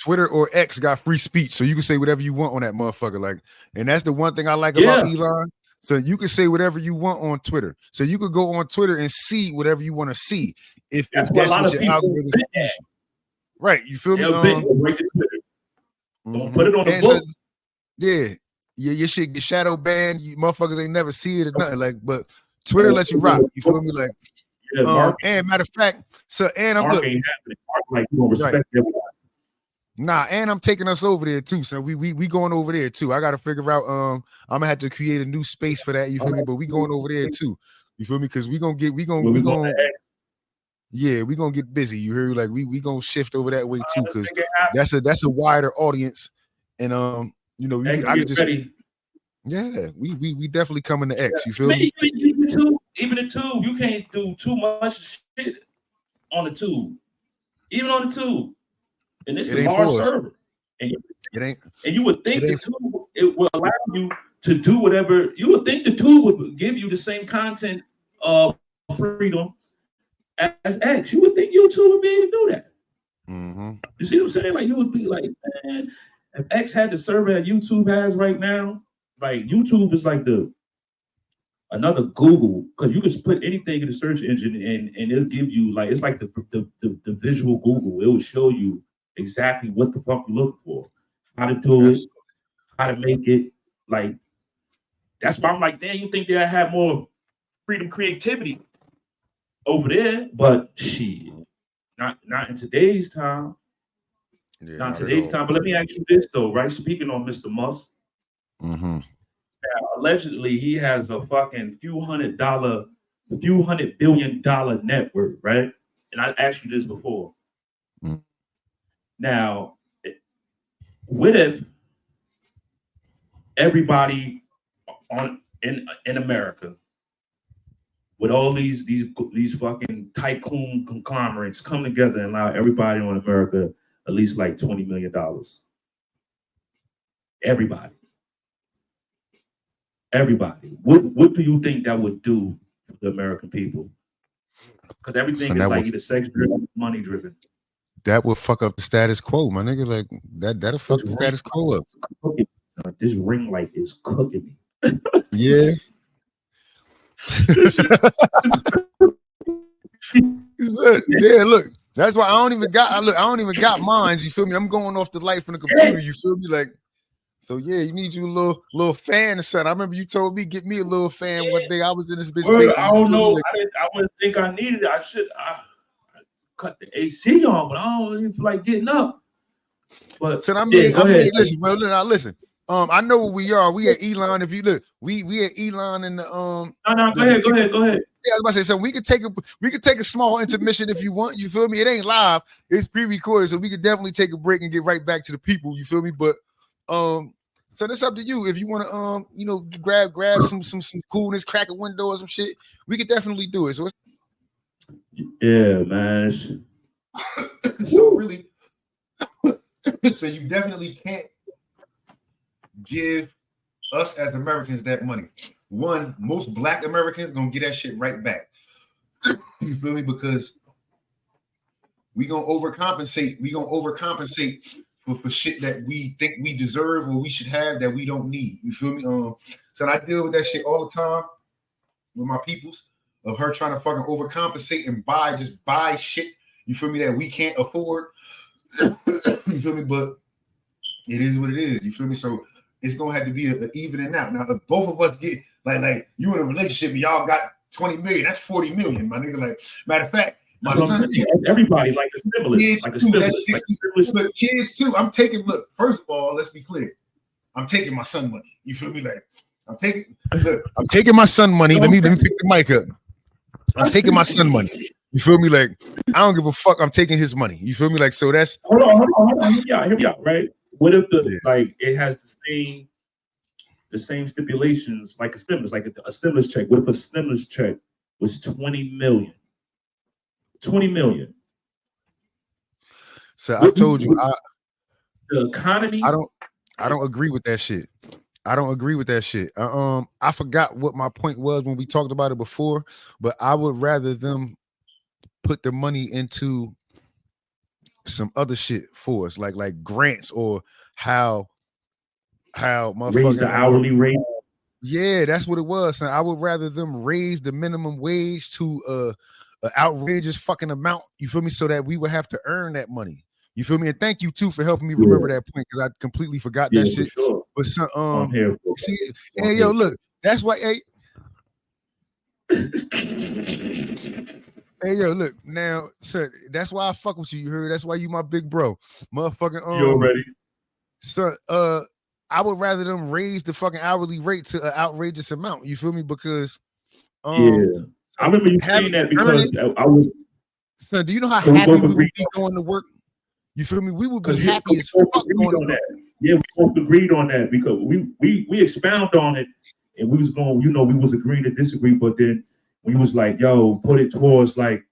Twitter or X got free speech, so you can say whatever you want on that motherfucker. Like, and that's the one thing I like about Elon. So you can say whatever you want on Twitter. So you could go on Twitter and see whatever you want to see. If that's what your algorithm is. Right, you feel me? Don't put it on the book. So, your shit get shadow banned. You motherfuckers ain't never see it or nothing. Like, but Twitter lets you rock. You feel me? Like, and matter of fact, so and I'm looking. Like, you don't respect everybody. Nah, and I'm taking us over there too. So we going over there too. I gotta figure out. I'm gonna have to create a new space for that. You feel me? But we going over there too. You feel me? Because we gonna get busy. You hear? Like we gonna shift over that way too. Because that's a wider audience. And you know, I could just ready. Yeah, we definitely coming to X. You feel me? Even the tube, you can't do too much shit on the tube. Even on the tube. And this is a large server. And you would think the tube it will allow you to do whatever. You would think the tube would give you the same content of freedom as X. You would think YouTube would be able to do that. Mm-hmm. You see what I'm saying? Like, you would be like, man, if X had the server that YouTube has right now, like YouTube is like another Google, because you can put anything in the search engine and it'll give you, like, it's like the visual Google. It will show you exactly what the fuck you look for, how to do it, how to make it. Like, that's why I'm like, damn, you think they'll have more freedom, creativity over there, but shit, not in today's time. Yeah, not today's time. But let me ask you this though, right? Speaking on Mr. Musk, now, allegedly he has a fucking few $100 billion net worth, right? And I asked you this before. Now, what if everybody in America, with all these fucking tycoon conglomerates, come together and allow everybody on America at least like $20 million? Everybody. What do you think that would do for the American people? Because everything is like either sex driven, money driven. That would fuck up the status quo, my nigga. Like that'll fuck the status quo up. This ring light is cooking me. Yeah. Yeah, look. That's why I don't even got mines. You feel me? I'm going off the light from the computer. You feel me? Like, so yeah, you need you a little fan or something. I remember you told me get me a little fan one day. I was in this bitch. I don't know. Like, I wouldn't think I needed it. I cut the AC on, but I don't even feel like getting up. But so I mean, listen, bro. Listen. I know where we are. We at Elon. If you look, we at Elon in the No, go ahead. Yeah, I was about to say, so we could take a small intermission if you want. You feel me? It ain't live, it's pre-recorded, so we could definitely take a break and get right back to the people. You feel me? But so that's up to you. If you want to grab some coolness, crack a window or some shit, we could definitely do it. So yeah, man. So really, so you definitely can't give us as Americans that money. One, most Black Americans gonna get that shit right back. You feel me? Because we gonna overcompensate. We gonna overcompensate for shit that we think we deserve or we should have that we don't need. You feel me? So I deal with that shit all the time with my peoples, of her trying to fucking overcompensate and buy shit. You feel me? That we can't afford. You feel me? But it is what it is. You feel me? So it's gonna have to be an evening out. Now, if both of us get like you in a relationship and y'all got 20 million, that's 40 million, my nigga. Like, matter of fact, my son too. Everybody like a stimulus. Kids like a too. stimulus. That's 60. Look, kids too. I'm taking. Look, first of all, let's be clear. I'm taking my son money. You feel me? Like, I'm taking my son money. Let me pick the mic up. I'm taking my son money. You feel me? Like, I don't give a fuck. I'm taking his money. You feel me? Like, so that's hold on. Hear me out, right? What if like it has the same stipulations like a stimulus, like a stimulus check? What if a stimulus check was 20 million? 20 million. So I told you, the economy. I don't agree with that shit. I don't agree with that shit. I forgot what my point was when we talked about it before, but I would rather them put the money into some other shit for us, like grants or how raise the hourly rate. Yeah, that's what it was. So I would rather them raise the minimum wage to an outrageous fucking amount. You feel me? So that we would have to earn that money. You feel me? And thank you too for helping me remember that point because I completely forgot that shit. Sure. But some, I'm here for see, hey yo, look, that's why. Hey yo, look now, sir. That's why I fuck with you. You heard? That's why you my big bro, motherfucking. You already, sir. I would rather them raise the fucking hourly rate to an outrageous amount. You feel me? Because I remember you saying that because I was. So do you know how happy we would be going to work? You feel me? We would be happy as fuck going to work. Yeah, we both agreed on that because we expound on it and we was going, we was agreeing to disagree, but then we was like, yo, put it towards like,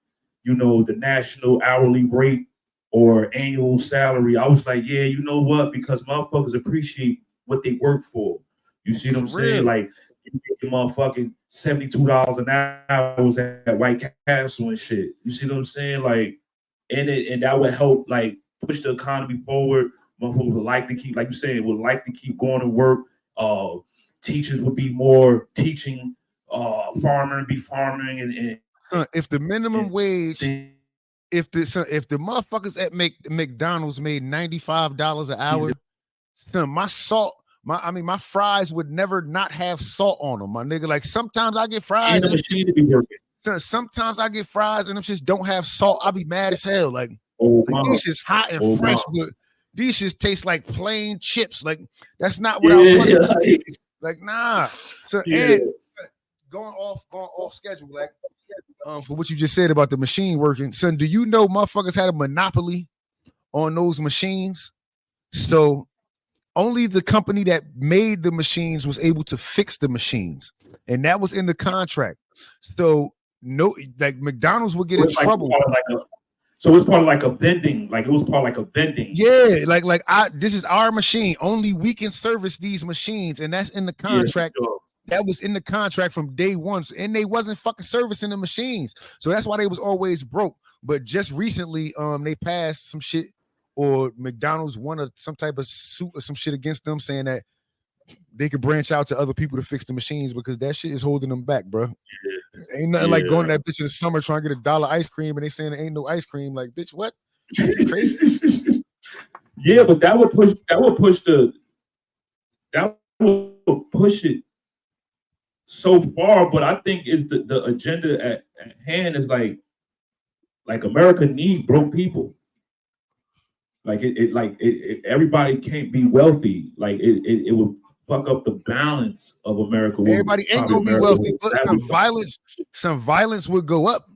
the national hourly rate or annual salary. I was like, yeah, you know what? Because motherfuckers appreciate what they work for. You see what I'm saying? Like, you get motherfucking $72 an hour at White Castle and shit. You see what I'm saying? Like, and that would help like push the economy forward. Motherfuckers would like to keep, like you said, would like to keep going to work. Teachers would be more teaching, farmer be farming, and if the minimum wage, if the motherfuckers at McDonald's made $95 an hour, son, my fries would never not have salt on them, my nigga. Like sometimes I get fries and the machine to be working. Son, sometimes I get fries and them just don't have salt. I'll be mad as hell. Like these shit's hot and fresh, but these shit taste like plain chips. Like that's not what I want. Like nah. So and going off schedule, like for what you just said about the machine working, son. Do you know motherfuckers had a monopoly on those machines? So only the company that made the machines was able to fix the machines, and that was in the contract. So no, like McDonald's would get in trouble. So it's part of like a vending, like it was part of like a vending. Yeah, like this is our machine. Only we can service these machines, and that's in the contract. Yeah, sure. That was in the contract from day one, and they wasn't fucking servicing the machines. So that's why they was always broke. But just recently, they passed some shit, or McDonald's won some type of suit or some shit against them, saying that they could branch out to other people to fix the machines because that shit is holding them back, bro. Yeah. Ain't nothing like going to that bitch in the summer trying to get $1 ice cream and they saying there ain't no ice cream. Like, bitch, what? Crazy. Yeah, but that would push it so far. But I think is the agenda at hand is like America need broke people. Like everybody can't be wealthy. Like it would fuck up the balance of America. Everybody ain't gonna be wealthy, but some violence would go up.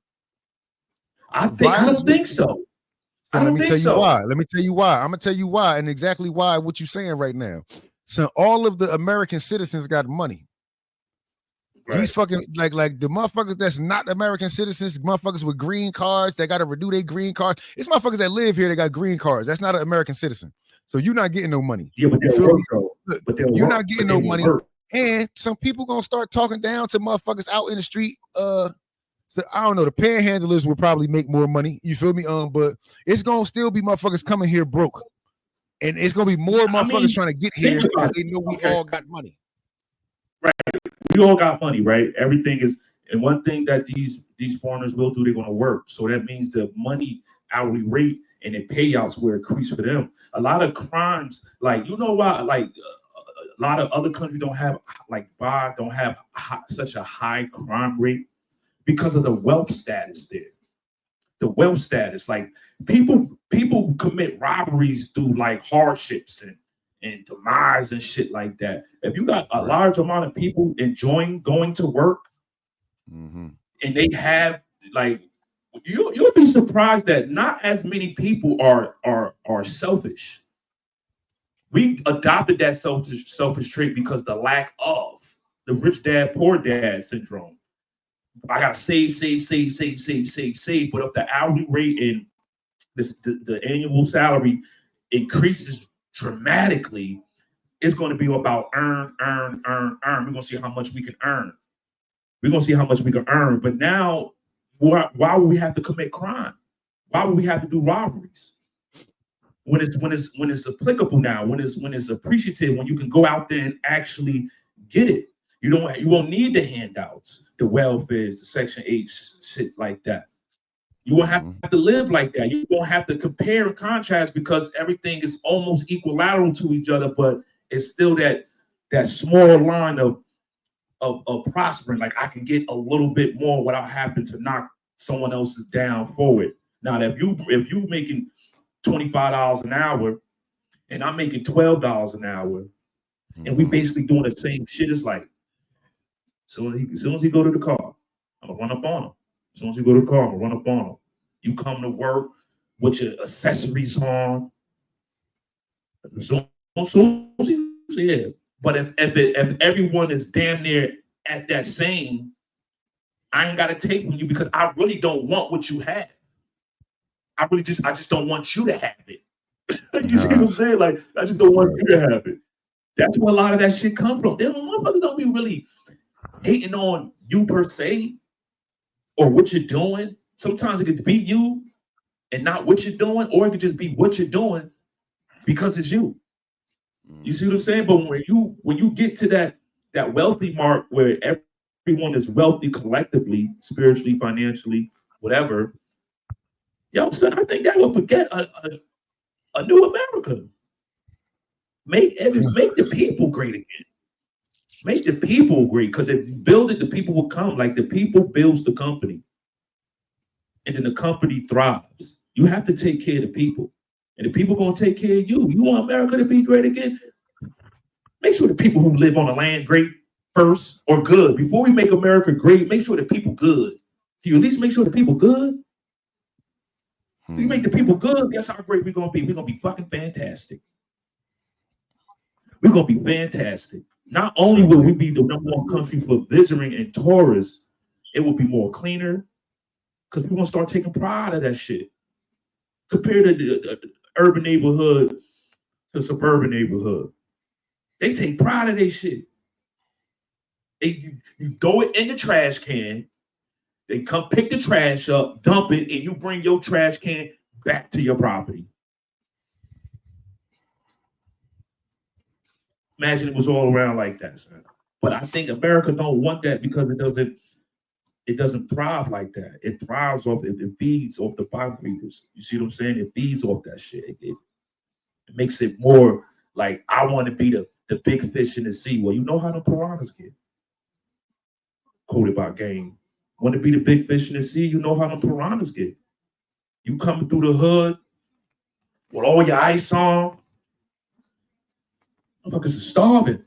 I don't think so. Let me tell you why. I'm gonna tell you why, and exactly why what you're saying right now. So all of the American citizens got money. Right. These fucking like the motherfuckers that's not American citizens, motherfuckers with green cards that gotta renew their green card. It's motherfuckers that live here that got green cards. That's not an American citizen. So you're not getting no money. Yeah, but you're not getting no money. And some people gonna start talking down to motherfuckers out in the street. So I don't know. The panhandlers will probably make more money. You feel me? But it's gonna still be motherfuckers coming here broke, and it's gonna be more motherfuckers trying to get here because they know we all got money. Right, we all got money, right? Everything is, and one thing that these foreigners will do, they're gonna work. So that means the money hourly rate and the payouts will increase for them. A lot of crimes, like you know why, like a lot of other countries don't have such a high crime rate because of the wealth status there. The wealth status, like people commit robberies through like hardships and demise and shit like that. If you got a large amount of people enjoying going to work, and they have like You'll be surprised that not as many people are selfish. We adopted that selfish trait because the lack of the rich dad, poor dad syndrome. I gotta save. But if the hourly rate and the annual salary increases dramatically, it's going to be about earn. We're going to see how much we can earn. But now, why would we have to commit crime? Why would we have to do robberies? When it's applicable now, when it's appreciative, when you can go out there and actually get it. You won't need the handouts, the welfares, the Section 8 shit like that. You won't have to live like that. You won't have to compare and contrast because everything is almost equilateral to each other, but it's still that small line of prospering. Like I can get a little bit more without having to knock someone else's down forward. Now, if you making $25 an hour and I'm making $12 an hour, and we basically doing the same shit, it's like, as soon as he go to the car, I'm gonna run up on him. As soon as you go to the car, I'm gonna run up on him. You come to work with your accessories on. So yeah. But if everyone is damn near at that same, I ain't gotta take from you because I really don't want what you have. I just don't want you to have it. You see what I'm saying? Like I just don't want you to have it. That's where a lot of that shit comes from. Them motherfuckers don't be really hating on you per se or what you're doing. Sometimes it could be you and not what you're doing, or it could just be what you're doing because it's you. You see what I'm saying? But when you get to that wealthy mark where everyone is wealthy collectively, spiritually, financially, whatever, yo, son, I think that will beget a new America. Make the people great again. Make the people great, because if you build it, the people will come. Like the people builds the company, and then the company thrives. You have to take care of the people, and the people gonna take care of you. You want America to be great again? Make sure the people who live on the land great first, or good. Before we make America great, make sure the people good. Can you at least make sure the people good? If you make the people good, that's how great we're gonna be. We're gonna be fucking fantastic. We're gonna be fantastic. Not only will we be the #1 country for visiting and tourists, it will be more cleaner because we're gonna start taking pride of that shit. Compared to the urban neighborhood to suburban neighborhood, they take pride of their shit. You throw it in the trash can, they come pick the trash up, dump it, and you bring your trash can back to your property. Imagine it was all around like that, son. But I think America don't want that because it doesn't thrive like that. It thrives off, it feeds off the bottom feeders. You see what I'm saying? It feeds off that shit. It makes it more like, I want to be the big fish in the sea. Well, you know how the piranhas get. Quoted by Game. Want to be the big fish in the sea? You know how the piranhas get. You coming through the hood with all your ice on. Motherfuckers are starving.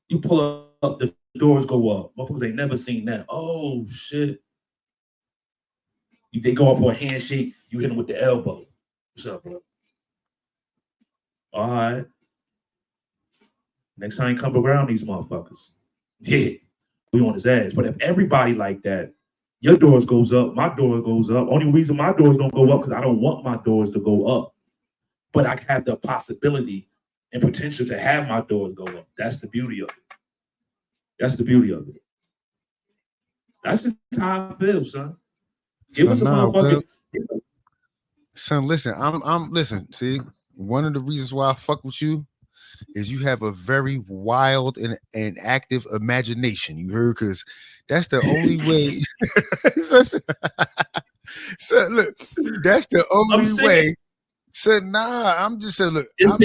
You pull up, the doors go up. Motherfuckers ain't never seen that. Oh, shit. They go up for a handshake, you hit them with the elbow. What's up, bro? All right. Next time you come around these motherfuckers. Yeah, we on his ass. But if everybody like that, your doors goes up, my door goes up. Only reason my doors don't go up because I don't want my doors to go up. But I have the possibility and potential to have my doors go up. That's the beauty of it. That's just how I feel, son. Give us a motherfucking. Son, listen, listen, see, one of the reasons why I fuck with you is you have a very wild and active imagination. You heard? Because that's the only way. So look, that's the only way. So I'm just saying, look, it's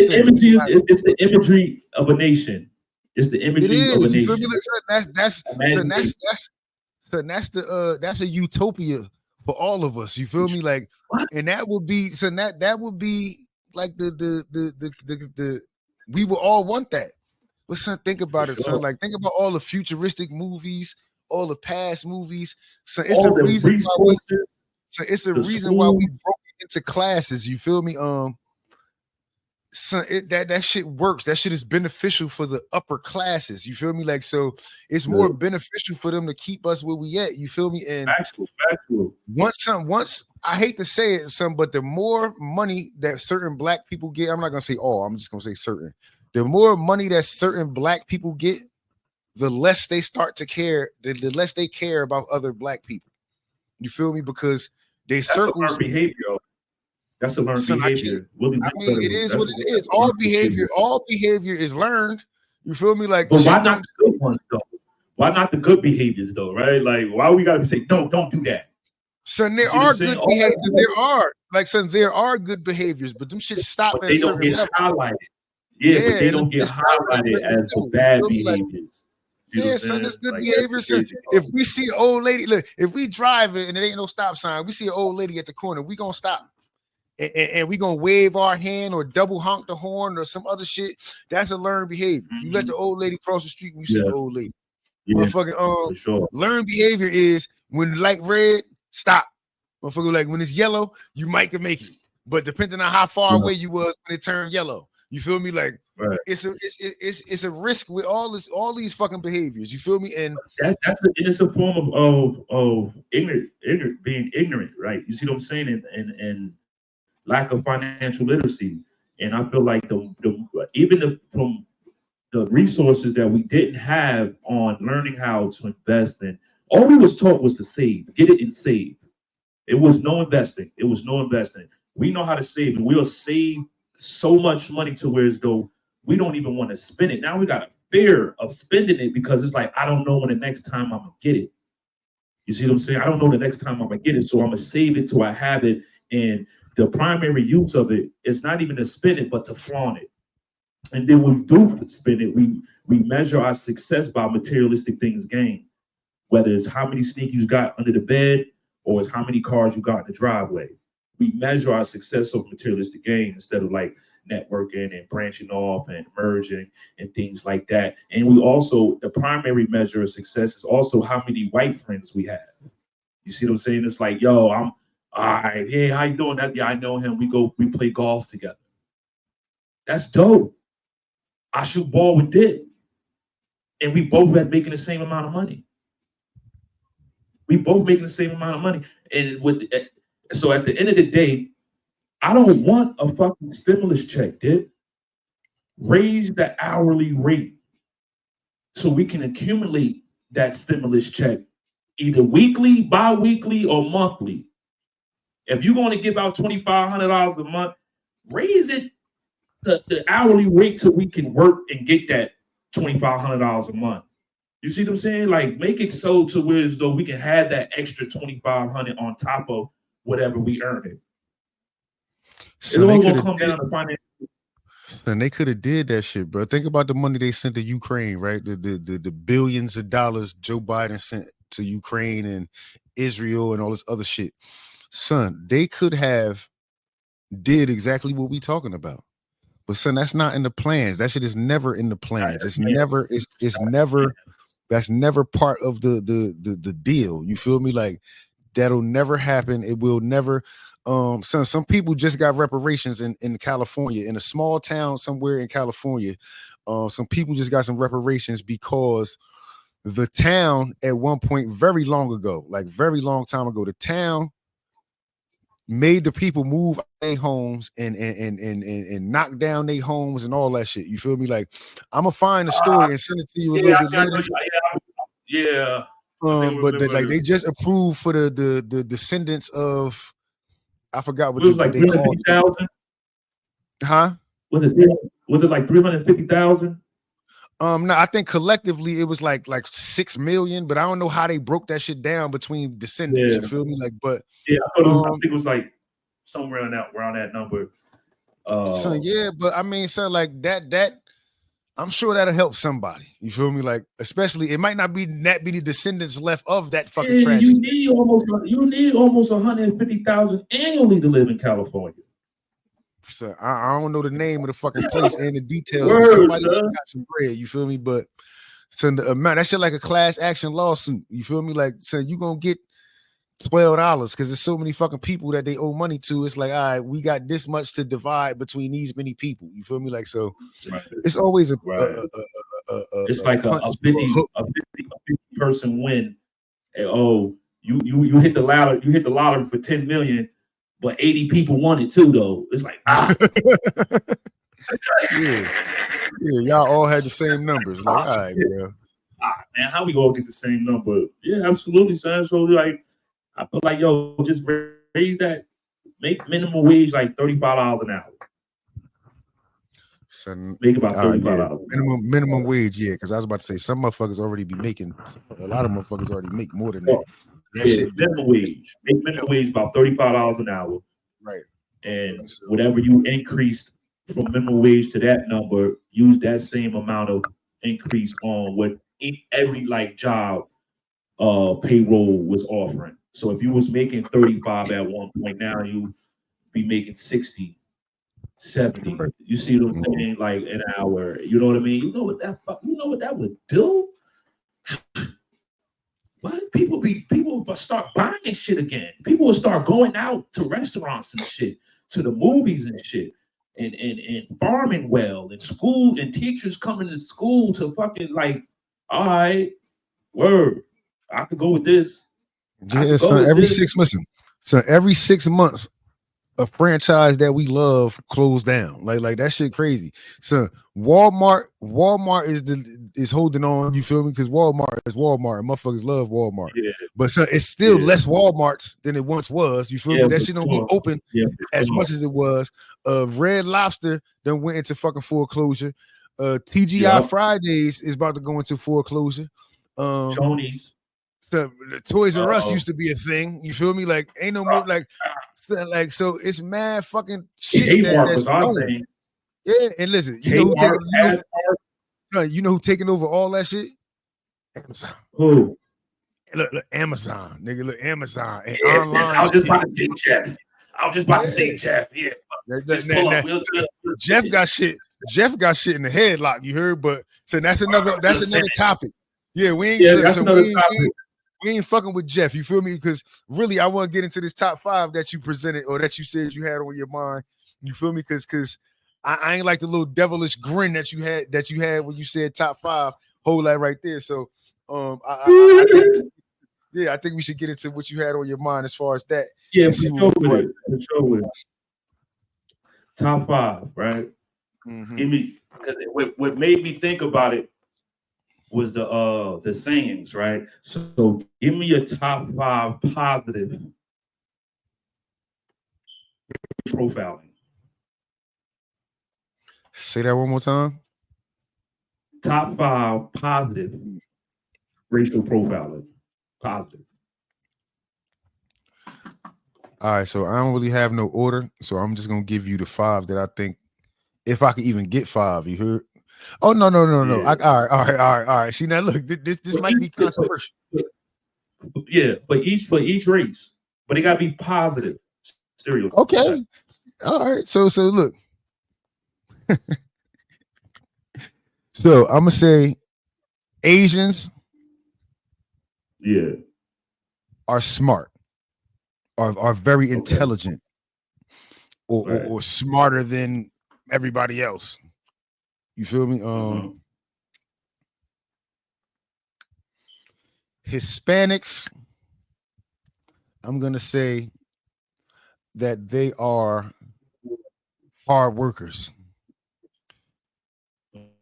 the imagery of a nation. It's the imagery of a nation. You feel me? That's a utopia for all of us. You feel me? Like, and that would be that would be like the we will all want that. But son, think about it, son. Like, think about all the futuristic movies all the past movies. So it's a reason why we broke into classes. You feel me? So that shit works. That shit is beneficial for the upper classes. You feel me? Like, so it's more beneficial for them to keep us where we at. You feel me? And factual. Once I hate to say it, but the more money that certain black people get, I'm not gonna say all. I'm just gonna say certain. The more money that certain black people get, the less they start to care. The less they care about other black people. You feel me? Because they circles behavior. That's a learned behavior. I mean, it is what it is. All behavior is learned. You feel me? Like, but why not the good ones though? Why not the good behaviors though? Right? Like, why we gotta say no? Don't do that. Son, there are good behaviors. There are good behaviors, but them shit stop at a certain level. Highlighted. Yeah, but they don't get highlighted as the bad behaviors. Yeah, son, there's good behavior. If we see an old lady, look, if we drive it and there ain't no stop sign, we see an old lady at the corner, we gonna stop. And we gonna wave our hand or double honk the horn or some other shit. That's a learned behavior. You let the old lady cross the street when you see the old lady. Motherfucking learned behavior is when the light red, stop. Motherfucker, like when it's yellow, you might can make it, but depending on how far away you was when it turned yellow, you feel me? Like it's a risk with all these fucking behaviors. You feel me? And it's a form of ignorant, being ignorant, right? You see what I'm saying? And lack of financial literacy. And I feel like from the resources that we didn't have on learning how to invest in, all we was taught was to save, get it and save. It was no investing. We know how to save, and we'll save so much money to where as though we don't even want to spend it. Now we got a fear of spending it because it's like, I don't know when the next time I'm gonna get it. You see what I'm saying? I don't know the next time I'm gonna get it, so I'm gonna save it till I have it. And the primary use of it is not even to spend it, but to flaunt it. And then when we do spend it, we measure our success by materialistic things gained, whether it's how many sneakers you got under the bed or it's how many cars you got in the driveway. We measure our success of materialistic gain instead of like networking and branching off and merging and things like that. And we also, the primary measure of success is also how many white friends we have. You see what I'm saying? It's like, yo, I'm all right, hey, how you doing? That, yeah, I know him. We play golf together. That's dope. I shoot ball with Dick. And we both had making the same amount of money. And so at the end of the day, I don't want a fucking stimulus check, Dick. Raise the hourly rate so we can accumulate that stimulus check either weekly, bi-weekly, or monthly. If you're going to give out $2,500 a month, raise it the hourly rate so we can work and get that $2,500 a month. You see what I'm saying? Like, make it so to where as though we can have that extra $2,500 on top of whatever we earn it. So it's all gonna come down to finance. And they could have did that shit, bro. Think about the money they sent to Ukraine, right? The billions of dollars Joe Biden sent to Ukraine and Israel and all this other shit. Son, they could have did exactly what we talking about. But son, that's not in the plans. That shit is never in the plans. It's never that's never part of the deal. You feel me? Like, that'll never happen. It will never. Some people just got reparations in California, in a small town somewhere in California. Some people just got some reparations because the town at one point, very long ago, like very long time ago, the town made the people move their homes and knock down their homes and all that shit. You feel me? Like, I'm gonna find the story and send it to you a little bit later. Yeah. But like they just approved for the descendants of, I forgot what it was like 350,000. Huh? Was it like 350,000? No, I think collectively it was like 6 million, but I don't know how they broke that shit down between descendants. Yeah. You feel me? Like, but yeah, I think it was like somewhere around that number. Yeah, but I mean, so like that. I'm sure that'll help somebody. You feel me? Like, especially, it might not be the descendants left of that fucking tragedy. You need almost 150,000 annually to live in California. So I don't know the name of the fucking place and the details. Somebody got some bread. You feel me? But So the amount that shit like a class action lawsuit. You feel me? Like, so you gonna get $12 because there's so many fucking people that they owe money to. It's like, all right, we got this much to divide between these many people. You feel me? Like, so it's always a, it's like a 50 person win. And, oh, you hit the lottery for 10 million, but 80 people won it too, though. It's like, yeah, y'all all had the same numbers. Like, all right, bro. Man, how we all get the same number? Yeah, absolutely, son. So like, I feel like, yo, just raise that, make minimum wage like $35 an hour. Son, make about $35. Minimum wage, yeah. Because I was about to say some motherfuckers already be making. A lot of motherfuckers already make more than that. Minimum wage. Make minimum wage about $35 an hour. Right. And whatever you increased from minimum wage to that number, use that same amount of increase on what every like job payroll was offering. So if you was making 35 at one point, now you be making 60, 70. You see what I'm saying? Like an hour. You know what I mean? You know what that would do? What people will start buying shit again. People will start going out to restaurants and shit, to the movies and shit, and farming well, and school, and teachers coming to school to fucking like, all right, word, I could go with this. Yeah, so every 6 months. So every 6 months, a franchise that we love closed down. Like that shit crazy. So Walmart is holding on. You feel me? Because Walmart is Walmart. And motherfuckers love Walmart. Yeah. But so it's still less Walmarts than it once was. You feel me? That shit don't be open as much as it was. Red Lobster done went into fucking foreclosure. TGI Fridays is about to go into foreclosure. Tony's. So the Toys R Us used to be a thing. You feel me? Like ain't no more like so it's mad fucking shit that's going. Yeah, and listen, you know who taking over all that shit? Amazon. Who? Look, Amazon, nigga. Look, Amazon and online. I was just about to say Jeff. Yeah. Jeff got shit. Jeff got shit in the headlock. You heard, but so that's another topic. Yeah, we ain't. We ain't fucking with Jeff. You feel me? Because really, I want to get into this top 5 that you presented or that you said you had on your mind. You feel me? Because I ain't like the little devilish grin that you had when you said top 5. Hold that right there. So I think we should get into what you had on your mind as far as that. Yeah, for sure. Top 5, right? Mm-hmm. Give me, because what made me think about it was the sayings, right? So give me a top 5 positive profiling. Say that one more time. Top 5 positive racial profiling. Positive. All right, so I don't really have no order, so I'm just gonna give you the 5 that I think, if I could even get 5. You heard? Oh no! Yeah. All right. See now, look, this might be controversial. Yeah, for each race, but it gotta be positive stereotype. Okay. All right. So look. So I'm gonna say Asians. Yeah. Are smart. Are very intelligent. Or smarter than everybody else. You feel me? Hispanics, I'm gonna say that they are hard workers.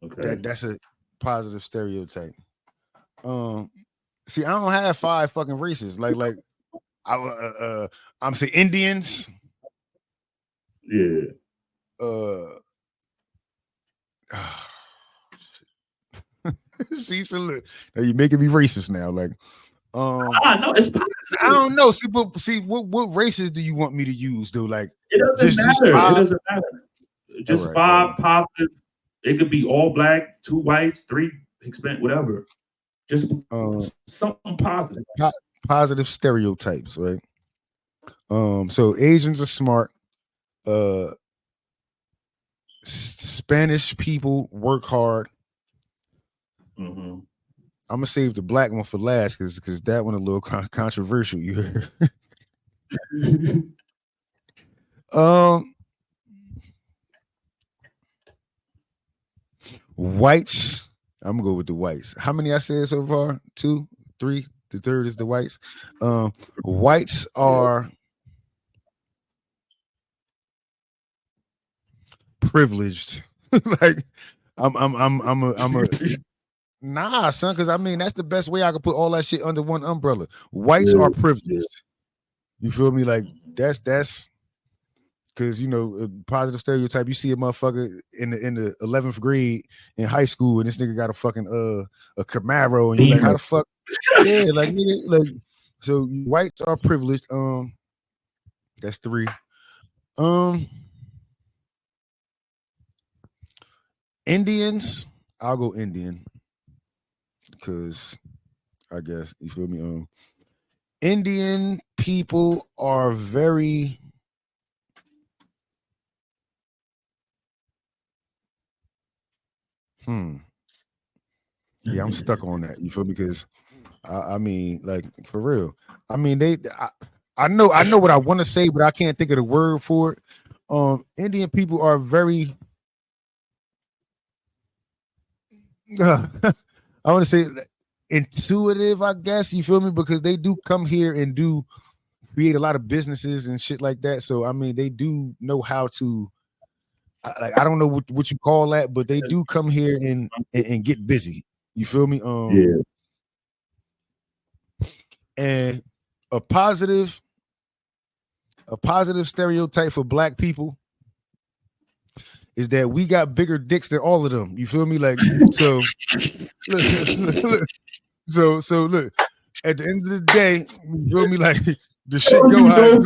Okay. That's a positive stereotype. See, I don't have 5 fucking races. Like I'm saying Indians. Yeah. See, so look, now you're making me racist now. Like, no, it's positive. I don't know. See, what races do you want me to use, though? Like, it doesn't matter. It doesn't matter. Just 5 positive. It could be all black, 2 whites, 3 Hispanic, whatever. Just something positive. Positive stereotypes, right? So Asians are smart. Spanish people work hard. Mm-hmm. I'm gonna save the black one for last because that one a little controversial. You heard? Whites. I'm gonna go with the whites. How many I said so far? 2, 3. The third is the whites. Whites are privileged. Like I'm a nah, son. Because I mean that's the best way I could put all that shit under one umbrella. Whites are privileged. You feel me? Like that's because you know a positive stereotype. You see a motherfucker in the 11th grade in high school, and this nigga got a fucking a Camaro, and you're like, how the fuck? Yeah, like nigga, like so whites are privileged. That's 3. Indians, I'll go Indian because I guess you feel me. Indian people are very yeah, I'm stuck on that. You feel me? Because I mean, like for real. I mean, I know what I want to say, but I can't think of the word for it. Indian people are very I want to say intuitive, I guess. You feel me? Because they do come here and do create a lot of businesses and shit like that. So I mean, they do know how to. Like I don't know what you call that, but they do come here and get busy. You feel me? Yeah. And a positive stereotype for black people is that we got bigger dicks than all of them. You feel me? Like so. So look. At the end of the day, you feel me? Like the shit go how it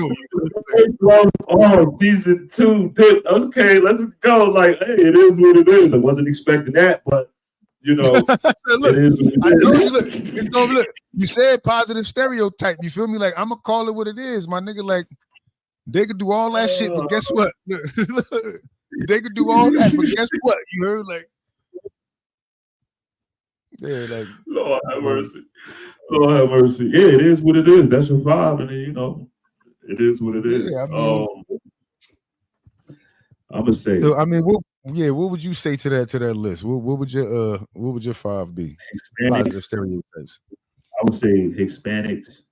go. Oh, season 2. Okay, let's go. Like, hey, it is what it is. I wasn't expecting that, but you know, look, it is what it is. It's gonna look. You said positive stereotype. You feel me? Like I'm gonna call it what it is, my nigga. Like they could do all that shit, but guess what? They could do all that, but guess what? You heard? Like, yeah, like Lord have mercy. Lord have mercy. Yeah, it is what it is. That's your vibe, and then, you know, it is what it is. I mean, I'm gonna say. So, I mean, what would you say to that list? What would your 5 be? Positive stereotypes. I would say Hispanics.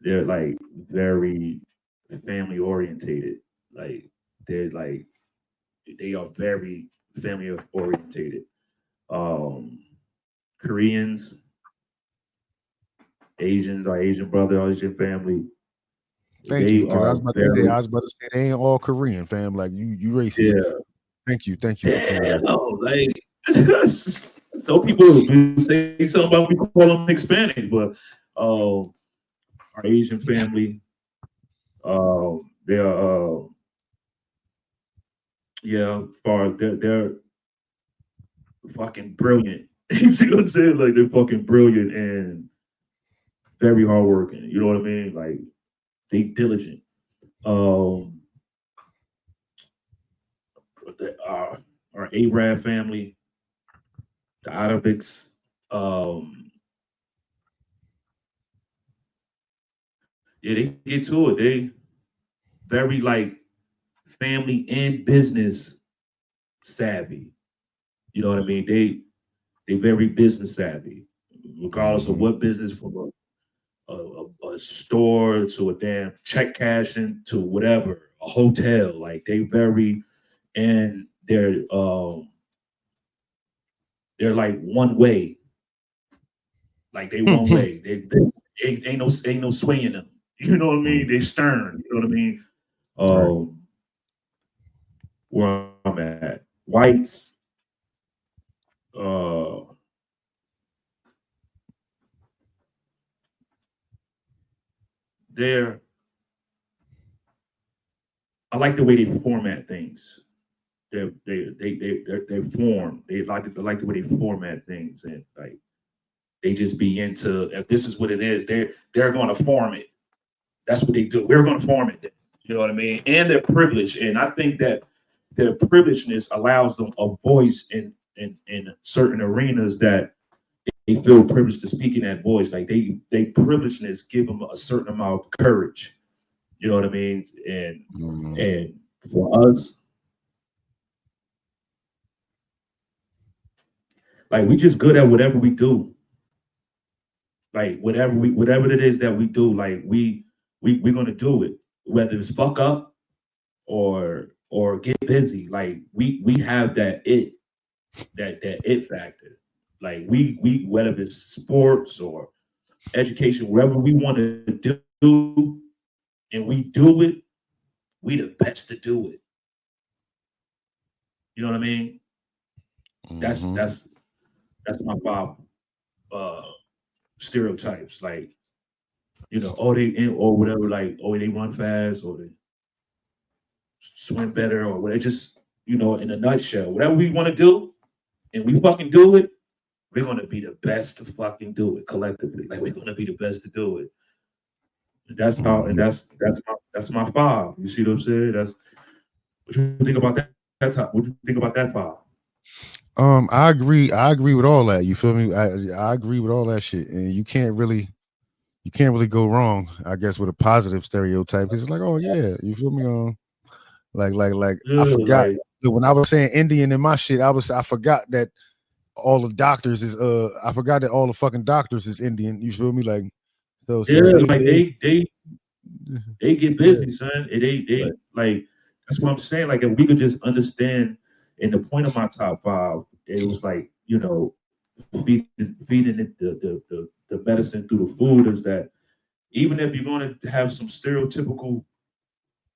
They're like very family orientated. Like they are very family orientated. Koreans, Asians, our Asian brother, Asian family. Thank you. Because I was about to say they ain't all Korean, fam. Like you racist. Yeah. Thank you. Damn, like so people say something about we call them Hispanic, but our Asian family, they're they're fucking brilliant. You see what I'm saying? Like they're fucking brilliant and very hardworking. You know what I mean? Like they diligent. Our Arab family, the Arabics, they get to it. They very like family and business savvy. You know what I mean? They very business savvy, regardless of what business, from a store to a damn check cashing to whatever, a hotel. Like they very, and they're like one way. Like they one way. They ain't no swinging them. You know what I mean? They stern. You know what I mean? Where I'm at, whites. I like the way they format things. They form. They like the way they format things, and like they just be into, if this is what it is, they're going to form it. That's what they do. We're going to form it. You know what I mean? And they're privileged, and I think that their privilegedness allows them a voice in certain arenas that feel privileged to speak in that voice. Like they privilegedness give them a certain amount of courage. You know what I mean? And for us, like we just good at whatever we do. Like whatever it is that we do, like we're gonna do it. Whether it's fuck up or get busy. Like we have that it factor. Like we whether it's sports or education, wherever we want to do, and we do it, we the best to do it. You know what I mean? That's my five stereotypes. Like, you know, oh they in or whatever, like, oh they run fast or they swim better or whatever. Just, you know, in a nutshell, whatever we want to do and we fucking do it, we're gonna be the best to fucking do it collectively. Like we're gonna be the best to do it. And that's how, and that's my five. You see what I'm saying? That's what you think about that top. What you think about that five? I agree with all that. You feel me? I agree with all that shit, and you can't really go wrong, I guess, with a positive stereotype. Because it's like, oh yeah, you feel me? Like Yeah, I forgot like, when I was saying Indian in my shit. I forgot that all the doctors is I forgot that all the fucking doctors is Indian. You feel me? Like so yeah, like they get busy, yeah. son. And they Right. like that's what I'm saying. Like if we could just understand. And the point of my top five, it was like, you know, feeding it the medicine through the food is that even if you're going to have some stereotypical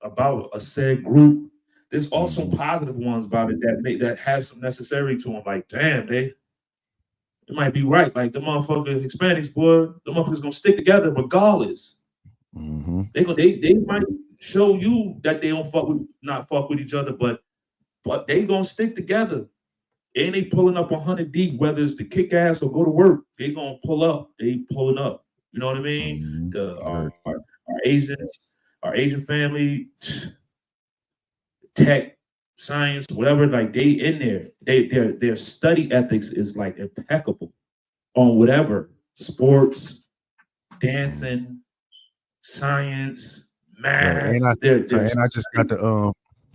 about a said group, there's also positive ones about it that has some necessary to them. Like, damn, they might be right. Like the motherfuckers Hispanics, boy, the motherfuckers gonna stick together regardless. They might show you that they don't not fuck with each other, but they gonna stick together. And they pulling up 100 deep, whether it's to kick ass or go to work. They gonna pull up. They pulling up. You know what I mean? Our Asian family, tech, science, whatever. Like they in there. Their study ethics is like impeccable on whatever sports, dancing, science, math. Right.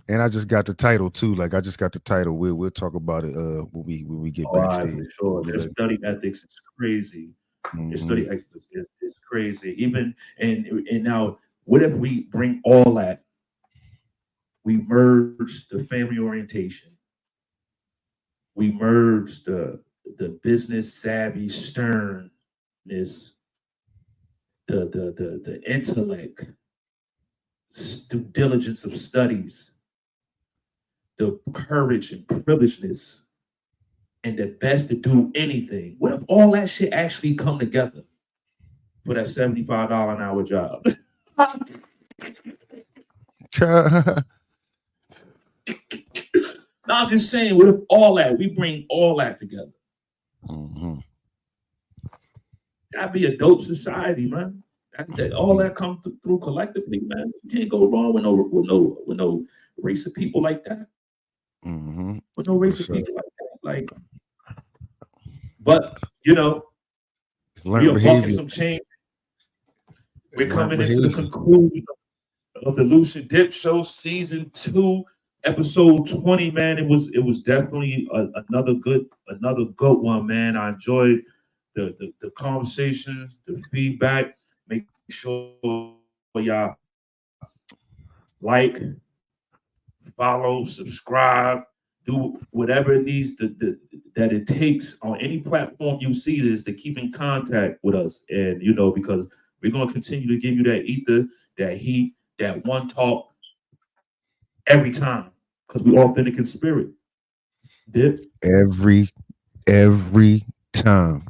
And I just got the title too. Like I just got the title. We'll talk about it when we get backstage. For sure. Their study ethics is crazy. Their study ethics is crazy. Even and now, what if we bring all that? We merge the family orientation. We merge the business savvy sternness, the intellect, due diligence of studies, the courage and privilegedness, and the best to do anything. What if all that shit actually come together for that $75 an hour job? No, I'm just saying, what if all that, we bring all that together? That'd be a dope society, man. All that come through collectively, man. You can't go wrong with no race of people like that. With no race of people like that. Like, but you know, we are bucking some change. We're coming into the conclusion of the LooshAnd Show season 2, episode 20. Man, it was definitely another good one, man. I enjoyed the conversations, the feedback. Make sure y'all like, follow, subscribe, do whatever it needs that it takes on any platform you see this to keep in contact with us. And you know, because we're gonna continue to give you that ether, that heat, that one talk every time, because we authentic in spirit. Dip. Every time.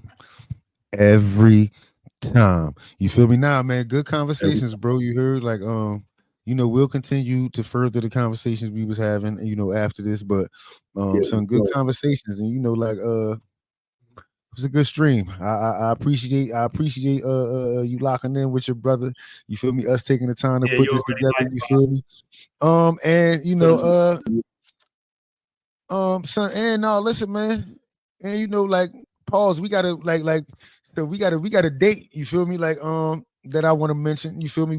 You feel me now, man? Good conversations, bro. You heard, like, you know, we'll continue to further the conversations we was having, you know, after this, but some good conversations, and you know, like, it was a good stream. I appreciate you locking in with your brother. You feel me? Us taking the time to put this together. You feel me? And you know, son, and no, listen, man, and you know, like, pause. We gotta like so we got a date. You feel me? Like that I want to mention. You feel me?